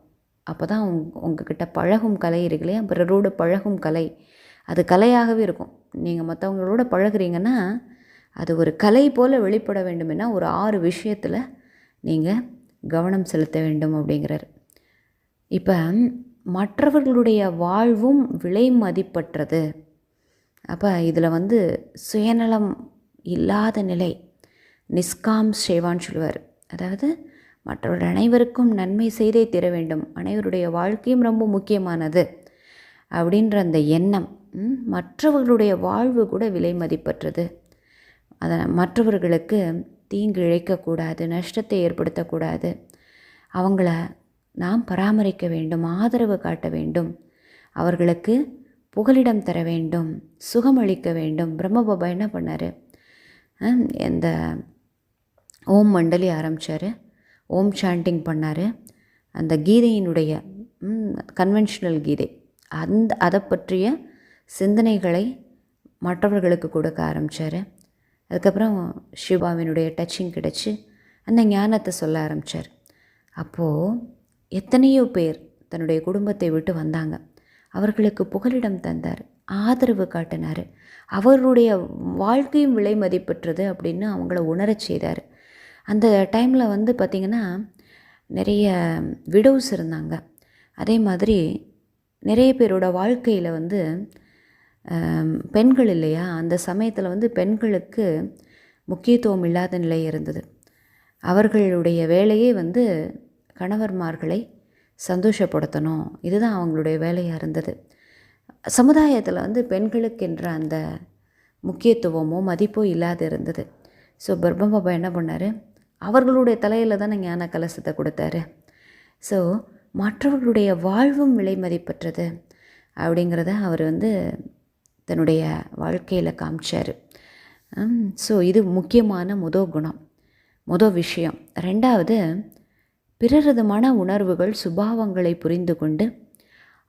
அப்போ தான் உங்ககிட்ட பழகும் கலை இருக்கு இல்லையா, பிறரோடு பழகும் கலை, அது கலையாகவே இருக்கும். நீங்கள் மற்றவங்களோட பழகுறீங்கன்னா அது ஒரு கலை போல் வெளிப்பட வேண்டுமென்னா ஒரு 6 விஷயத்தில் நீங்கள் கவனம் செலுத்த வேண்டும் அப்படிங்கிறார். இப்போ மற்றவர்களுடைய வாழ்வும் விலை மதிப்பற்றது. அப்போ இதில் சுயநலம் இல்லாத நிலை, நிஷ்காம் சேவான்னு சொல்லுவார். அதாவது மற்றவர்கள் அனைவருக்கும் நன்மை செய்தே தீர வேண்டும், அனைவருடைய வாழ்க்கையும் ரொம்ப முக்கியமானது. அப்படின்ற அந்த எண்ணம், மற்றவர்களுடைய வாழ்வு கூட விலை மதிப்பற்றது. அதை மற்றவர்களுக்கு தீங்கு இழைக்கக்கூடாது, நஷ்டத்தை ஏற்படுத்தக்கூடாது. அவங்கள நாம் பராமரிக்க வேண்டும், ஆதரவு காட்ட வேண்டும், அவர்களுக்கு புகலிடம் தர வேண்டும், சுகமளிக்க வேண்டும். பிரம்மபாபா என்ன பண்ணார்? இந்த ஓம் மண்டலி ஆரம்பித்தார், ஓம் சாண்டிங் பண்ணார். அந்த கீதையினுடைய கன்வென்ஷனல் கீதை அதை பற்றிய சிந்தனைகளை மற்றவர்களுக்கு கொடுக்க ஆரம்பித்தார். அதுக்கப்புறம் சிவாவினுடைய டச்சிங் கிடச்சி அந்த ஞானத்தை சொல்ல ஆரம்பித்தார். அப்போது எத்தனையோ பேர் தன்னுடைய குடும்பத்தை விட்டு வந்தாங்க. அவர்களுக்கு புகலிடம் தந்தார், ஆதரவு காட்டினார். அவருடைய வாழ்க்கையும் விலை மதிப்பற்றது அப்படின்னு அவங்கள உணரச் செய்தார். அந்த டைமில் பார்த்திங்கன்னா நிறைய விடோஸ் இருந்தாங்க. அதே மாதிரி நிறைய பேரோட வாழ்க்கையில் பெண்கள் இல்லையா, அந்த சமயத்தில் பெண்களுக்கு முக்கியத்துவம் இல்லாத நிலை இருந்தது. அவர்களுடைய வேலையே கணவர்மார்களை சந்தோஷப்படுத்தணும், இதுதான் அவங்களுடைய வேலையாக இருந்தது. சமுதாயத்தில் பெண்களுக்கென்ற அந்த முக்கியத்துவமோ மதிப்போ இல்லாத இருந்தது. ஸோ பிரம்மபாபா என்ன பண்ணார்? அவர்களுடைய தலையில் தானே ஞான கலசத்தை கொடுத்தாரு. ஸோ மற்றவர்களுடைய வாழ்வும் விலை மதிப்பற்றது அப்படிங்கிறத அவர் தன்னுடைய வாழ்க்கையில் காமிச்சார். ஸோ இது முக்கியமான குணம், விஷயம். ரெண்டாவது, பிறரது மன உணர்வுகள் சுபாவங்களை புரிந்து கொண்டு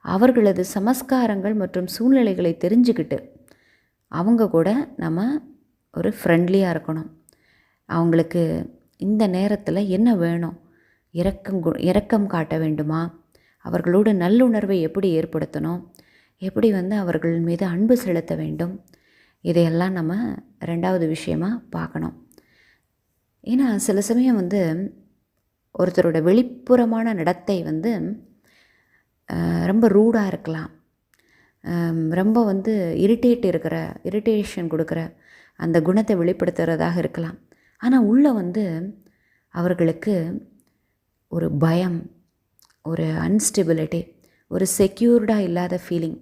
அவர்களது சமஸ்காரங்கள் மற்றும் சூழ்நிலைகளை தெரிஞ்சுக்கிட்டு அவங்க கூட நம்ம ஒரு ஃப்ரெண்ட்லியாக இருக்கணும். அவங்களுக்கு இந்த நேரத்தில் என்ன வேணும், இரக்கம் காட்ட வேண்டுமா, அவர்களோடு நல்லுணர்வை எப்படி ஏற்படுத்தணும், எப்படி அவர்கள் மீது அன்பு செலுத்த வேண்டும், இதையெல்லாம் நம்ம ரெண்டாவது விஷயமாக பார்க்கணும். ஏன்னா சில சமயம் ஒருத்தரோட வெளிப்புறமான நடத்தை ரொம்ப ரூடாக இருக்கலாம், ரொம்ப இரிட்டேஷன் கொடுக்குற அந்த குணத்தை வெளிப்படுத்துகிறதாக இருக்கலாம். ஆனால் உள்ளே அவர்களுக்கு ஒரு பயம், ஒரு அன்ஸ்டெபிலிட்டி, ஒரு செக்யூர்டாக இல்லாத ஃபீலிங்,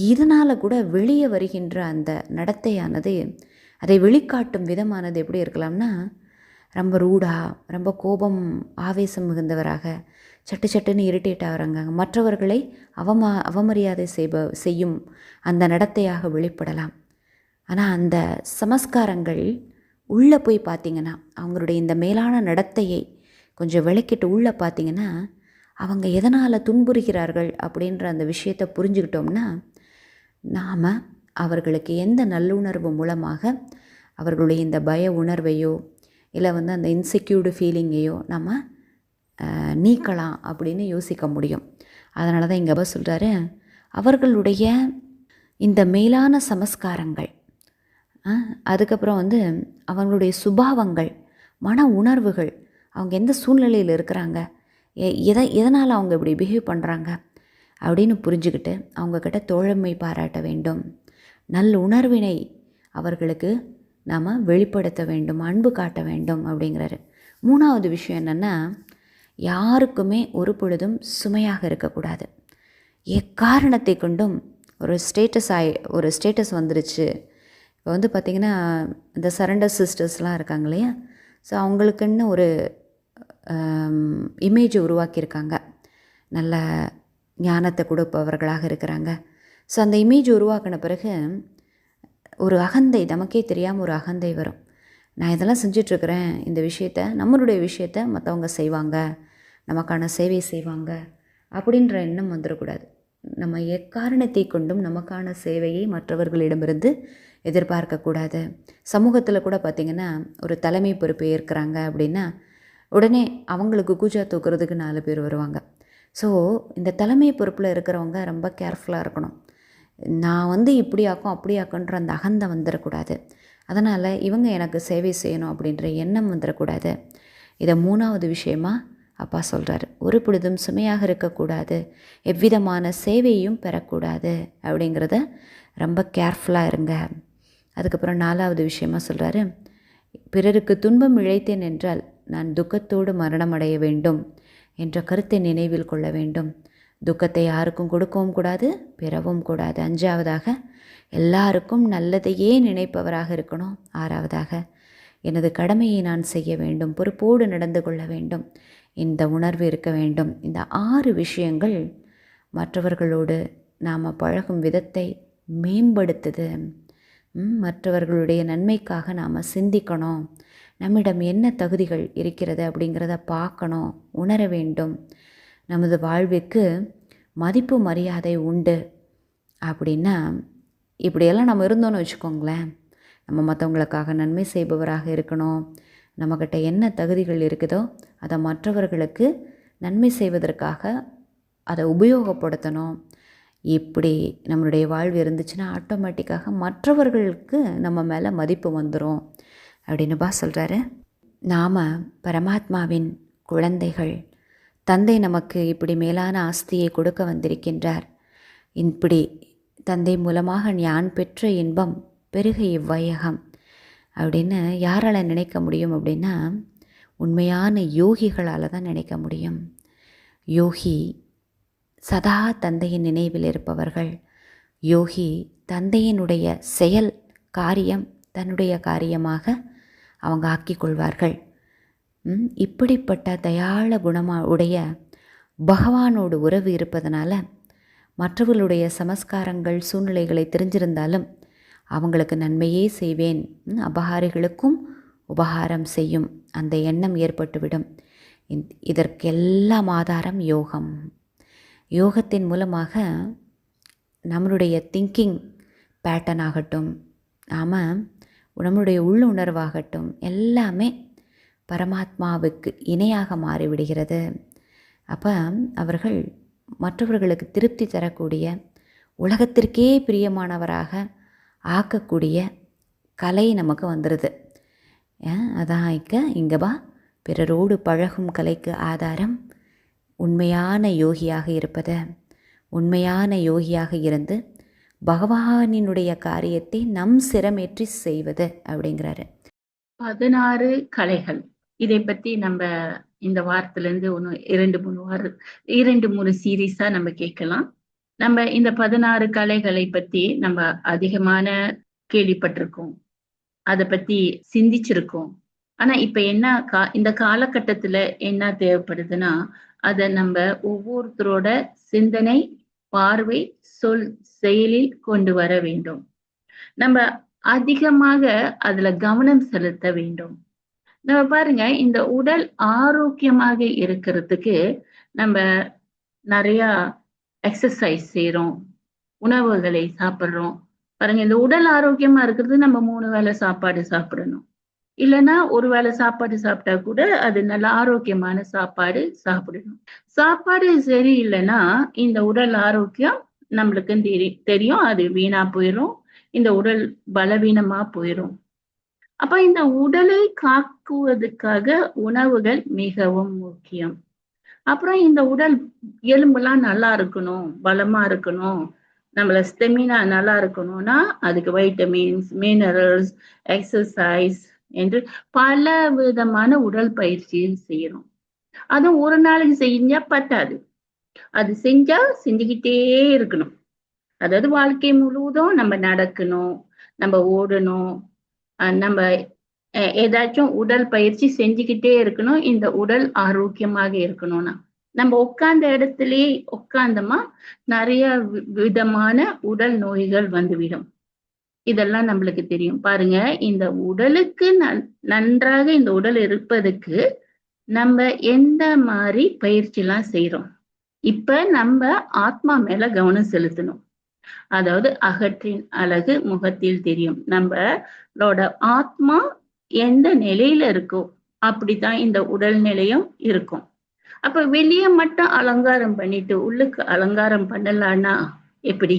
இதனால் கூட வெளியே வருகின்ற அந்த நடத்தையானது, அதை வெளிக்காட்டும் விதமானது எப்படி இருக்கலாம்னா, ரொம்ப ரூடாக, ரொம்ப கோபம், ஆவேசம் மிகுந்தவராக, சட்டு சட்டுன்னு இரிட்டேட் ஆகிறாங்க, மற்றவர்களை அவமரியாதை செய்யும் அந்த நடத்தையாக வெளிப்படலாம். ஆனால் அந்த சமஸ்காரங்கள் உள்ளே போய் பார்த்திங்கன்னா, அவங்களுடைய இந்த மேலான நடத்தையை கொஞ்சம் விளக்கிட்டு உள்ளே பார்த்திங்கன்னா, அவங்க எதனால் துன்புறுகிறார்கள் அப்படின்ற அந்த விஷயத்தை புரிஞ்சுக்கிட்டோம்னா, நாம் அவர்களுக்கு எந்த நல்லுணர்வு மூலமாக அவர்களுடைய இந்த பய உணர்வையோ இல்லை அந்த இன்செக்யூர்டு ஃபீலிங்கையோ நம்ம நீக்கலாம் அப்படின்னு யோசிக்க முடியும். அதனால தான் இங்கே சொல்கிறாரு, அவர்களுடைய இந்த மேலான சமஸ்காரங்கள், அதுக்கப்புறம் அவங்களுடைய சுபாவங்கள், மன உணர்வுகள், அவங்க எந்த சூழ்நிலையில் இருக்கிறாங்க, எதனால் அவங்க இப்படி பிஹேவ் பண்ணுறாங்க அப்படின்னு புரிஞ்சுக்கிட்டு அவங்கக்கிட்ட தோழமை பாராட்ட வேண்டும், நல்ல உணர்வினை அவர்களுக்கு நாம் வெளிப்படுத்த வேண்டும், அன்பு காட்ட வேண்டும் அப்படிங்கிறாரு. மூணாவது விஷயம் என்னென்னா, யாருக்குமே ஒரு பொழுதும் சுமையாக இருக்கக்கூடாது. எக்காரணத்தை கொண்டும் ஒரு ஸ்டேட்டஸ் வந்துருச்சு. இப்போ பார்த்திங்கன்னா இந்த சரண்டர் சிஸ்டர்ஸ்லாம் இருக்காங்க இல்லையா, ஸோ அவங்களுக்குன்னு ஒரு இமேஜ் உருவாக்கியிருக்காங்க, நல்ல ஞானத்தை கொடுப்பவர்களாக இருக்கிறாங்க. ஸோ அந்த இமேஜ் உருவாக்கின பிறகு ஒரு அகந்தை, நமக்கே தெரியாமல் ஒரு அகந்தை வரும். நான் இதெல்லாம் செஞ்சிட்ருக்கிறேன், இந்த விஷயத்த, நம்மளுடைய விஷயத்த மற்றவங்க செய்வாங்க, நமக்கான சேவை செய்வாங்க அப்படின்ற எண்ணம் வந்துடக்கூடாது. நம்ம எக்காரணத்தை கொண்டும் நமக்கான சேவையை மற்றவர்களிடமிருந்து எதிர்பார்க்கக்கூடாது. சமூகத்தில் கூட பார்த்திங்கன்னா ஒரு தலைமை பொறுப்பை ஏற்கிறாங்க அப்படின்னா உடனே அவங்களுக்கு கூச்சா தூக்குறதுக்கு 4 பேர் வருவாங்க. ஸோ இந்த தலைமை பொறுப்பில் இருக்கிறவங்க ரொம்ப கேர்ஃபுல்லாக இருக்கணும். நான் இப்படி ஆக்கும் அப்படி ஆக்குன்ற அந்த அகந்தை வந்துடக்கூடாது. அதனால் இவங்க எனக்கு சேவை செய்யணும் அப்படின்ற எண்ணம் வந்துடக்கூடாது. இதை மூணாவது விஷயமாக அப்பா சொல்கிறார். ஒரு பொழுதும் சுமையாக இருக்கக்கூடாது, எவ்விதமான சேவையும் பெறக்கூடாது அப்படிங்கிறத ரொம்ப கேர்ஃபுல்லாக இருங்க. அதுக்கப்புறம் 4வது விஷயமாக சொல்கிறாரு, பிறருக்கு துன்பம் இழைத்தேன் என்றால் நான் துக்கத்தோடு மரணமடைய வேண்டும் என்ற கருத்தை நினைவில் கொள்ள வேண்டும். துக்கத்தை யாருக்கும் கொடுக்கவும் கூடாது, பெறவும் கூடாது. 5வதாக எல்லாருக்கும் நல்லதையே நினைப்பவராக இருக்கணும். 6வதாக எனது கடமையை நான் செய்ய வேண்டும், பொறுப்போடு நடந்து கொள்ள வேண்டும், இந்த உணர்வு இருக்க வேண்டும். இந்த 6 விஷயங்கள் மற்றவர்களோடு நாம் பழகும் விதத்தை மேம்படுத்துது. மற்றவர்களுடைய நன்மைக்காக நாம் சிந்திக்கணும், நம்மிடம் என்ன தகுதிகள் இருக்கிறது அப்படிங்கிறத பார்க்கணும், உணர வேண்டும். நமது வாழ்விற்கு மதிப்பு மரியாதை உண்டு அப்படின்னா இப்படியெல்லாம் நம்ம இருந்தோன்னு வச்சுக்கோங்களேன். நம்ம மற்றவங்களுக்காக நன்மை செய்பவராக இருக்கணும். நம்மக்கிட்ட என்ன தகுதிகள் இருக்குதோ அதை மற்றவர்களுக்கு நன்மை செய்வதற்காக அதை உபயோகப்படுத்தணும். இப்படி நம்மளுடைய வாழ்வு இருந்துச்சுன்னா ஆட்டோமேட்டிக்காக மற்றவர்களுக்கு நம்ம மேலே மதிப்பு வந்துடும் அப்படின்னு சொல்கிறாரு. நாம் பரமாத்மாவின் குழந்தைகள். தந்தை நமக்கு இப்படி மேலான ஆஸ்தியை கொடுக்க வந்திருக்கின்றார். இப்படி தந்தை மூலமாக ஞான் பெற்ற இன்பம் பெருக இவ்வையகம் அப்படின்னு யாரால் நினைக்க முடியும் அப்படின்னா உண்மையான யோகிகளால் தான் நினைக்க முடியும். யோகி சதா தந்தையின் நினைவில் இருப்பவர்கள். யோகி தந்தையினுடைய செயல் காரியம் தன்னுடைய காரியமாக அவங்க ஆக்கிக் கொள்வார்கள். இப்படிப்பட்ட தயாள உடைய பகவானோடு உறவு இருப்பதனால மற்றவர்களுடைய சமஸ்காரங்கள் சூழ்நிலைகளை தெரிஞ்சிருந்தாலும் அவங்களுக்கு நன்மையே செய்வேன், அபகாரிகளுக்கும் உபகாரம் செய்யும் அந்த எண்ணம் ஏற்பட்டுவிடும். இதற்கெல்லாம் ஆதாரம் யோகம். யோகத்தின் மூலமாக நம்மளுடைய திங்கிங் பேட்டர்ன் ஆகட்டும், நம்மளுடைய உள்ளுணர்வாகட்டும் எல்லாமே பரமாத்மாவுக்கு இணையாக மாறிவிடுகிறது. அப்போ அவர்கள் மற்றவர்களுக்கு திருப்தி தரக்கூடிய உலகத்திற்கே பிரியமானவராக ஆக்கக்கூடிய கலை நமக்கு வந்துடுது. அதான் இங்கே பிறரோடு பழகும் கலைக்கு ஆதாரம் உண்மையான யோகியாக இருப்பது. உண்மையான யோகியாக இருந்து பகவானினுடைய காரியத்தை நம் சிரமேற்றி செய்வது அப்படிங்கிறாரு. 16 கலைகள். இதை பற்றி நம்ம இந்த வாரத்திலேருந்து 2-3 சீரீஸா நம்ம கேட்கலாம். நம்ம இந்த 16 கலைகளை பற்றி நம்ம அதிகமான கேள்விப்பட்டிருக்கோம், அதை பற்றி சிந்திச்சிருக்கோம். ஆனா இப்ப என்ன இந்த காலகட்டத்துல என்ன தேவைப்படுதுன்னா அதை நம்ம ஒவ்வொருத்தரோட சிந்தனை, பார்வை, சொல், செயலில் கொண்டு வர வேண்டும். நம்ம அதிகமாக அதுல கவனம் செலுத்த வேண்டும். நம்ம பாருங்க, இந்த உடல் ஆரோக்கியமாக இருக்கிறதுக்கு நம்ம நிறைய எக்ஸசைஸ் செய்யறோம், உணவுகளை சாப்பிடுறோம். பாருங்க, இந்த உடல் ஆரோக்கியமா இருக்கிறது நம்ம 3 வேளை சாப்பாடு சாப்பிடணும். இல்லைன்னா ஒரு வேளை சாப்பாடு சாப்பிட்டா கூட அது நல்ல ஆரோக்கியமான சாப்பாடு சாப்பிடணும். சாப்பாடு சரியில்லைன்னா இந்த உடல் ஆரோக்கியம் நம்மளுக்கு தெரியும், அது வீணா போயிடும், இந்த உடல் பலவீனமா போயிடும். அப்ப இந்த உடலை காக்குவதற்காக உணவுகள் மிகவும் முக்கியம். அப்புறம் இந்த உடல் எலும்பெல்லாம் நல்லா இருக்கணும், பலமா இருக்கணும், நம்மள ஸ்டெமினா நல்லா இருக்கணும்னா அதுக்கு வைட்டமின்ஸ், மினரல்ஸ், எக்ஸசைஸ் என்று பல விதமான உடல் பயிற்சியும் செய்யணும். அதுவும் ஒரு நாளைக்கு செஞ்சா பத்தாது, அது செஞ்சுக்கிட்டே இருக்கணும். அதாவது வாழ்க்கை முழுவதும் நம்ம நடக்கணும், நம்ம ஓடணும், நம்ம ஏதாச்சும் உடல் பயிற்சி செஞ்சுக்கிட்டே இருக்கணும். இந்த உடல் ஆரோக்கியமாக இருக்கணும்னா நம்ம உட்கார்ந்த இடத்துலயே உட்கார்ந்தோமா நிறைய விதமான உடல் நோய்கள் வந்துவிடும். இதெல்லாம் நம்மளுக்கு தெரியும். பாருங்க, இந்த உடலுக்கு நன்றாக இந்த உடல் இருப்பதுக்கு நம்ம எந்த மாதிரி பயிற்சி எல்லாம் செய்யறோம். இப்ப நம்ம ஆத்மா மேல கவனம் செலுத்தணும். அதாவது அகற்றின் அழகு முகத்தில் தெரியும். நம்மளோட ஆத்மா எந்த நிலையில இருக்கோ அப்படித்தான் இந்த உடல் நிலையும் இருக்கும். அப்ப வெளியே மட்டும் அலங்காரம் பண்ணிட்டு உள்ளுக்கு அலங்காரம் பண்ணலான்னா எப்படி?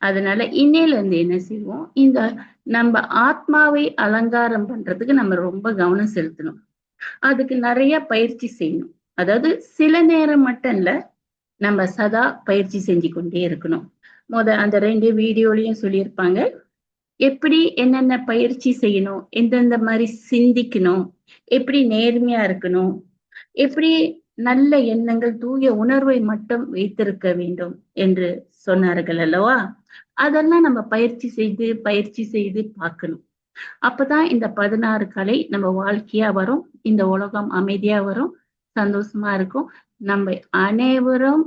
அதனால இன்னையில இருந்து என்ன செய்வோம், இந்த நம்ம ஆத்மாவை அலங்காரம் பண்றதுக்கு நம்ம ரொம்ப கவனம் செலுத்தணும். அதுக்கு நிறைய பயிற்சி செய்யணும். அதாவது சில நேரம் மட்டும் இல்ல, நம்ம சதா பயிற்சி செஞ்சு கொண்டே இருக்கணும். அந்த 2 வீடியோலையும் சொல்லியிருப்பாங்க எப்படி என்னென்ன பயிற்சி செய்யணும், எந்தெந்த மாதிரி சிந்திக்கணும், எப்படி நேர்மையா இருக்கணும், எப்படி நல்ல எண்ணங்கள், தூய உணர்வை மட்டும் வைத்திருக்க வேண்டும் என்று சொன்னார்கள் அல்லவா? அதெல்லாம் நம்ம பயிற்சி செய்து பார்க்கணும். அப்பதான் இந்த 16 கலை நம்ம வாழ்க்கையா வரும். இந்த உலகம் அமைதியா வரும். சந்தோஷமா இருக்கும். நம்ம அனைவரும்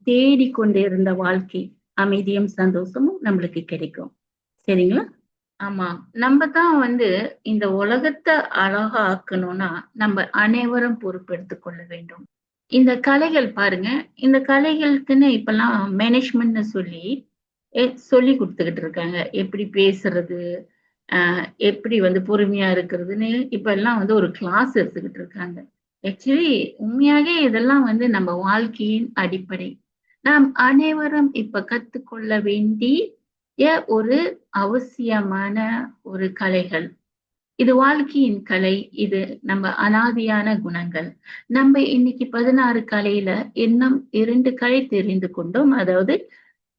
தேடிக்கொண்டிருந்த வாழ்க்கை, அமைதியும் சந்தோஷமும் நம்மளுக்கு கிடைக்கும். சரிங்களா? ஆமா. நம்ம தான் இந்த உலகத்த அழகா ஆக்கணும்னா, நம்ம அனைவரும் பொறுப்பெடுத்துக் கொள்ள வேண்டும். இந்த கலைகள் பாருங்க, இந்த கலைகளுக்குன்னு இப்பல்லாம் மேனேஜ்மெண்ட்ன்னு சொல்லி சொல்லிக் குடுத்துக்கிட்டு இருக்காங்க. எப்படி பேசுறது, எப்படி பொறுமையா இருக்கிறதுன்னு இப்பல்லாம் ஒரு கிளாஸ் எடுத்துக்கிட்டு இருக்காங்க. ஆக்சுவலி உண்மையாவே இதெல்லாம் நம்ம வாழ்க்கையின் அடிப்படை. நாம் அனைவரும் இப்ப கத்துக்கொள்ள வேண்டிய ஒரு அவசியமான ஒரு கலைகள். இது வாழ்க்கையின் கலை. இது நம்ம அனாதியான குணங்கள். நம்ம இன்னைக்கு 16 கலையில இன்னும் 2 கலை தெரிந்து கொண்டோம். அதாவது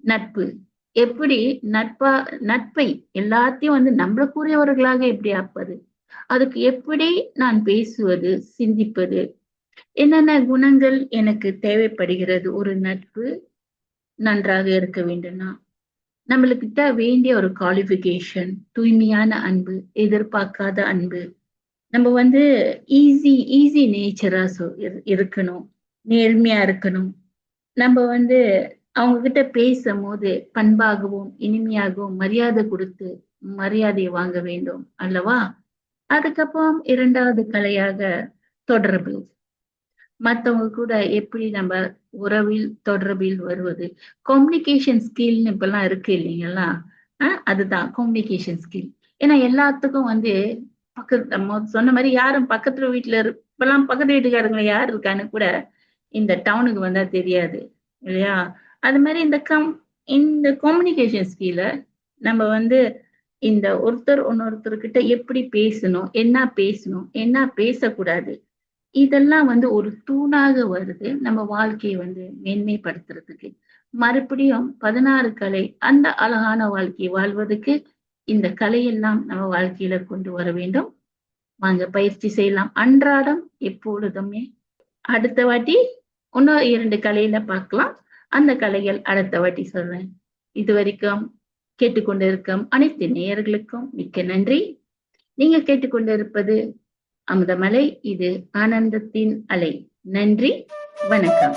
நட்பு. எப்படி நட்பை எல்லாத்தையும் நம்மளுக்குரியவர்களாக எப்படி ஆப்பது? அதுக்கு எப்படி நான் பேசுவது, சிந்திப்பது? என்னென்ன குணங்கள் எனக்கு தேவைப்படுகிறது ஒரு நட்பு நன்றாக இருக்க வேண்டும்னா? நம்மளுக்கிட்ட வேண்டிய ஒரு குவாலிஃபிகேஷன், தூய்மையான அன்பு, எதிர்பார்க்காத அன்பு. நம்ம ஈஸி நேச்சரா இருக்கணும். நேர்மையா இருக்கணும். நம்ம அவங்க கிட்ட பேசும்போது பண்பாகவும், இனிமையாகவும், மரியாதை கொடுத்து மரியாதையை வாங்க வேண்டும் அல்லவா? அதுக்கப்புறம் 2வது கலையாக தொடர்பு. மத்தவங்க கூட எப்படி நம்ம தொடர்பில் வருவது. கம்யூனிகேஷன் ஸ்கில்னு இப்பெல்லாம் இருக்கு இல்லைங்களா? அதுதான் கம்யூனிகேஷன் ஸ்கில். ஏன்னா எல்லாத்துக்கும் நம்ம சொன்ன மாதிரி யாரும் பக்கத்துல வீட்டுல இப்பெல்லாம் பக்கத்து வீட்டுக்காரங்க யார் இருக்கான்னு கூட இந்த டவுனுக்கு வந்தா தெரியாது இல்லையா? அது மாதிரி இந்த கம்யூனிகேஷன் ஸ்கில்ல நம்ம இந்த ஒருத்தர் இன்னொருத்தர்கிட்ட எப்படி பேசணும், என்ன பேசக்கூடாது, இதெல்லாம் ஒரு தூணாக வருது நம்ம வாழ்க்கையை மேன்மைப்படுத்துறதுக்கு. மறுபடியும் 16 கலை அந்த அழகான வாழ்க்கையை வாழ்வதற்கு இந்த கலையெல்லாம் நம்ம வாழ்க்கையில கொண்டு வர வேண்டும். வாங்க பயிற்சி செய்யலாம் அன்றாடம் எப்பொழுதுமே. அடுத்த வாட்டி இன்னும் 2 கலையில பார்க்கலாம். அந்த கலைகள் அடுத்த வாட்டி சொல்றேன். இதுவரைக்கும் கேட்டுக்கொண்டிருக்கும் அனைத்து நேயர்களுக்கும் மிக்க நன்றி. நீங்க கேட்டுக்கொண்டிருப்பது அமுதமலை. இது ஆனந்தத்தின் அலை. நன்றி, வணக்கம்.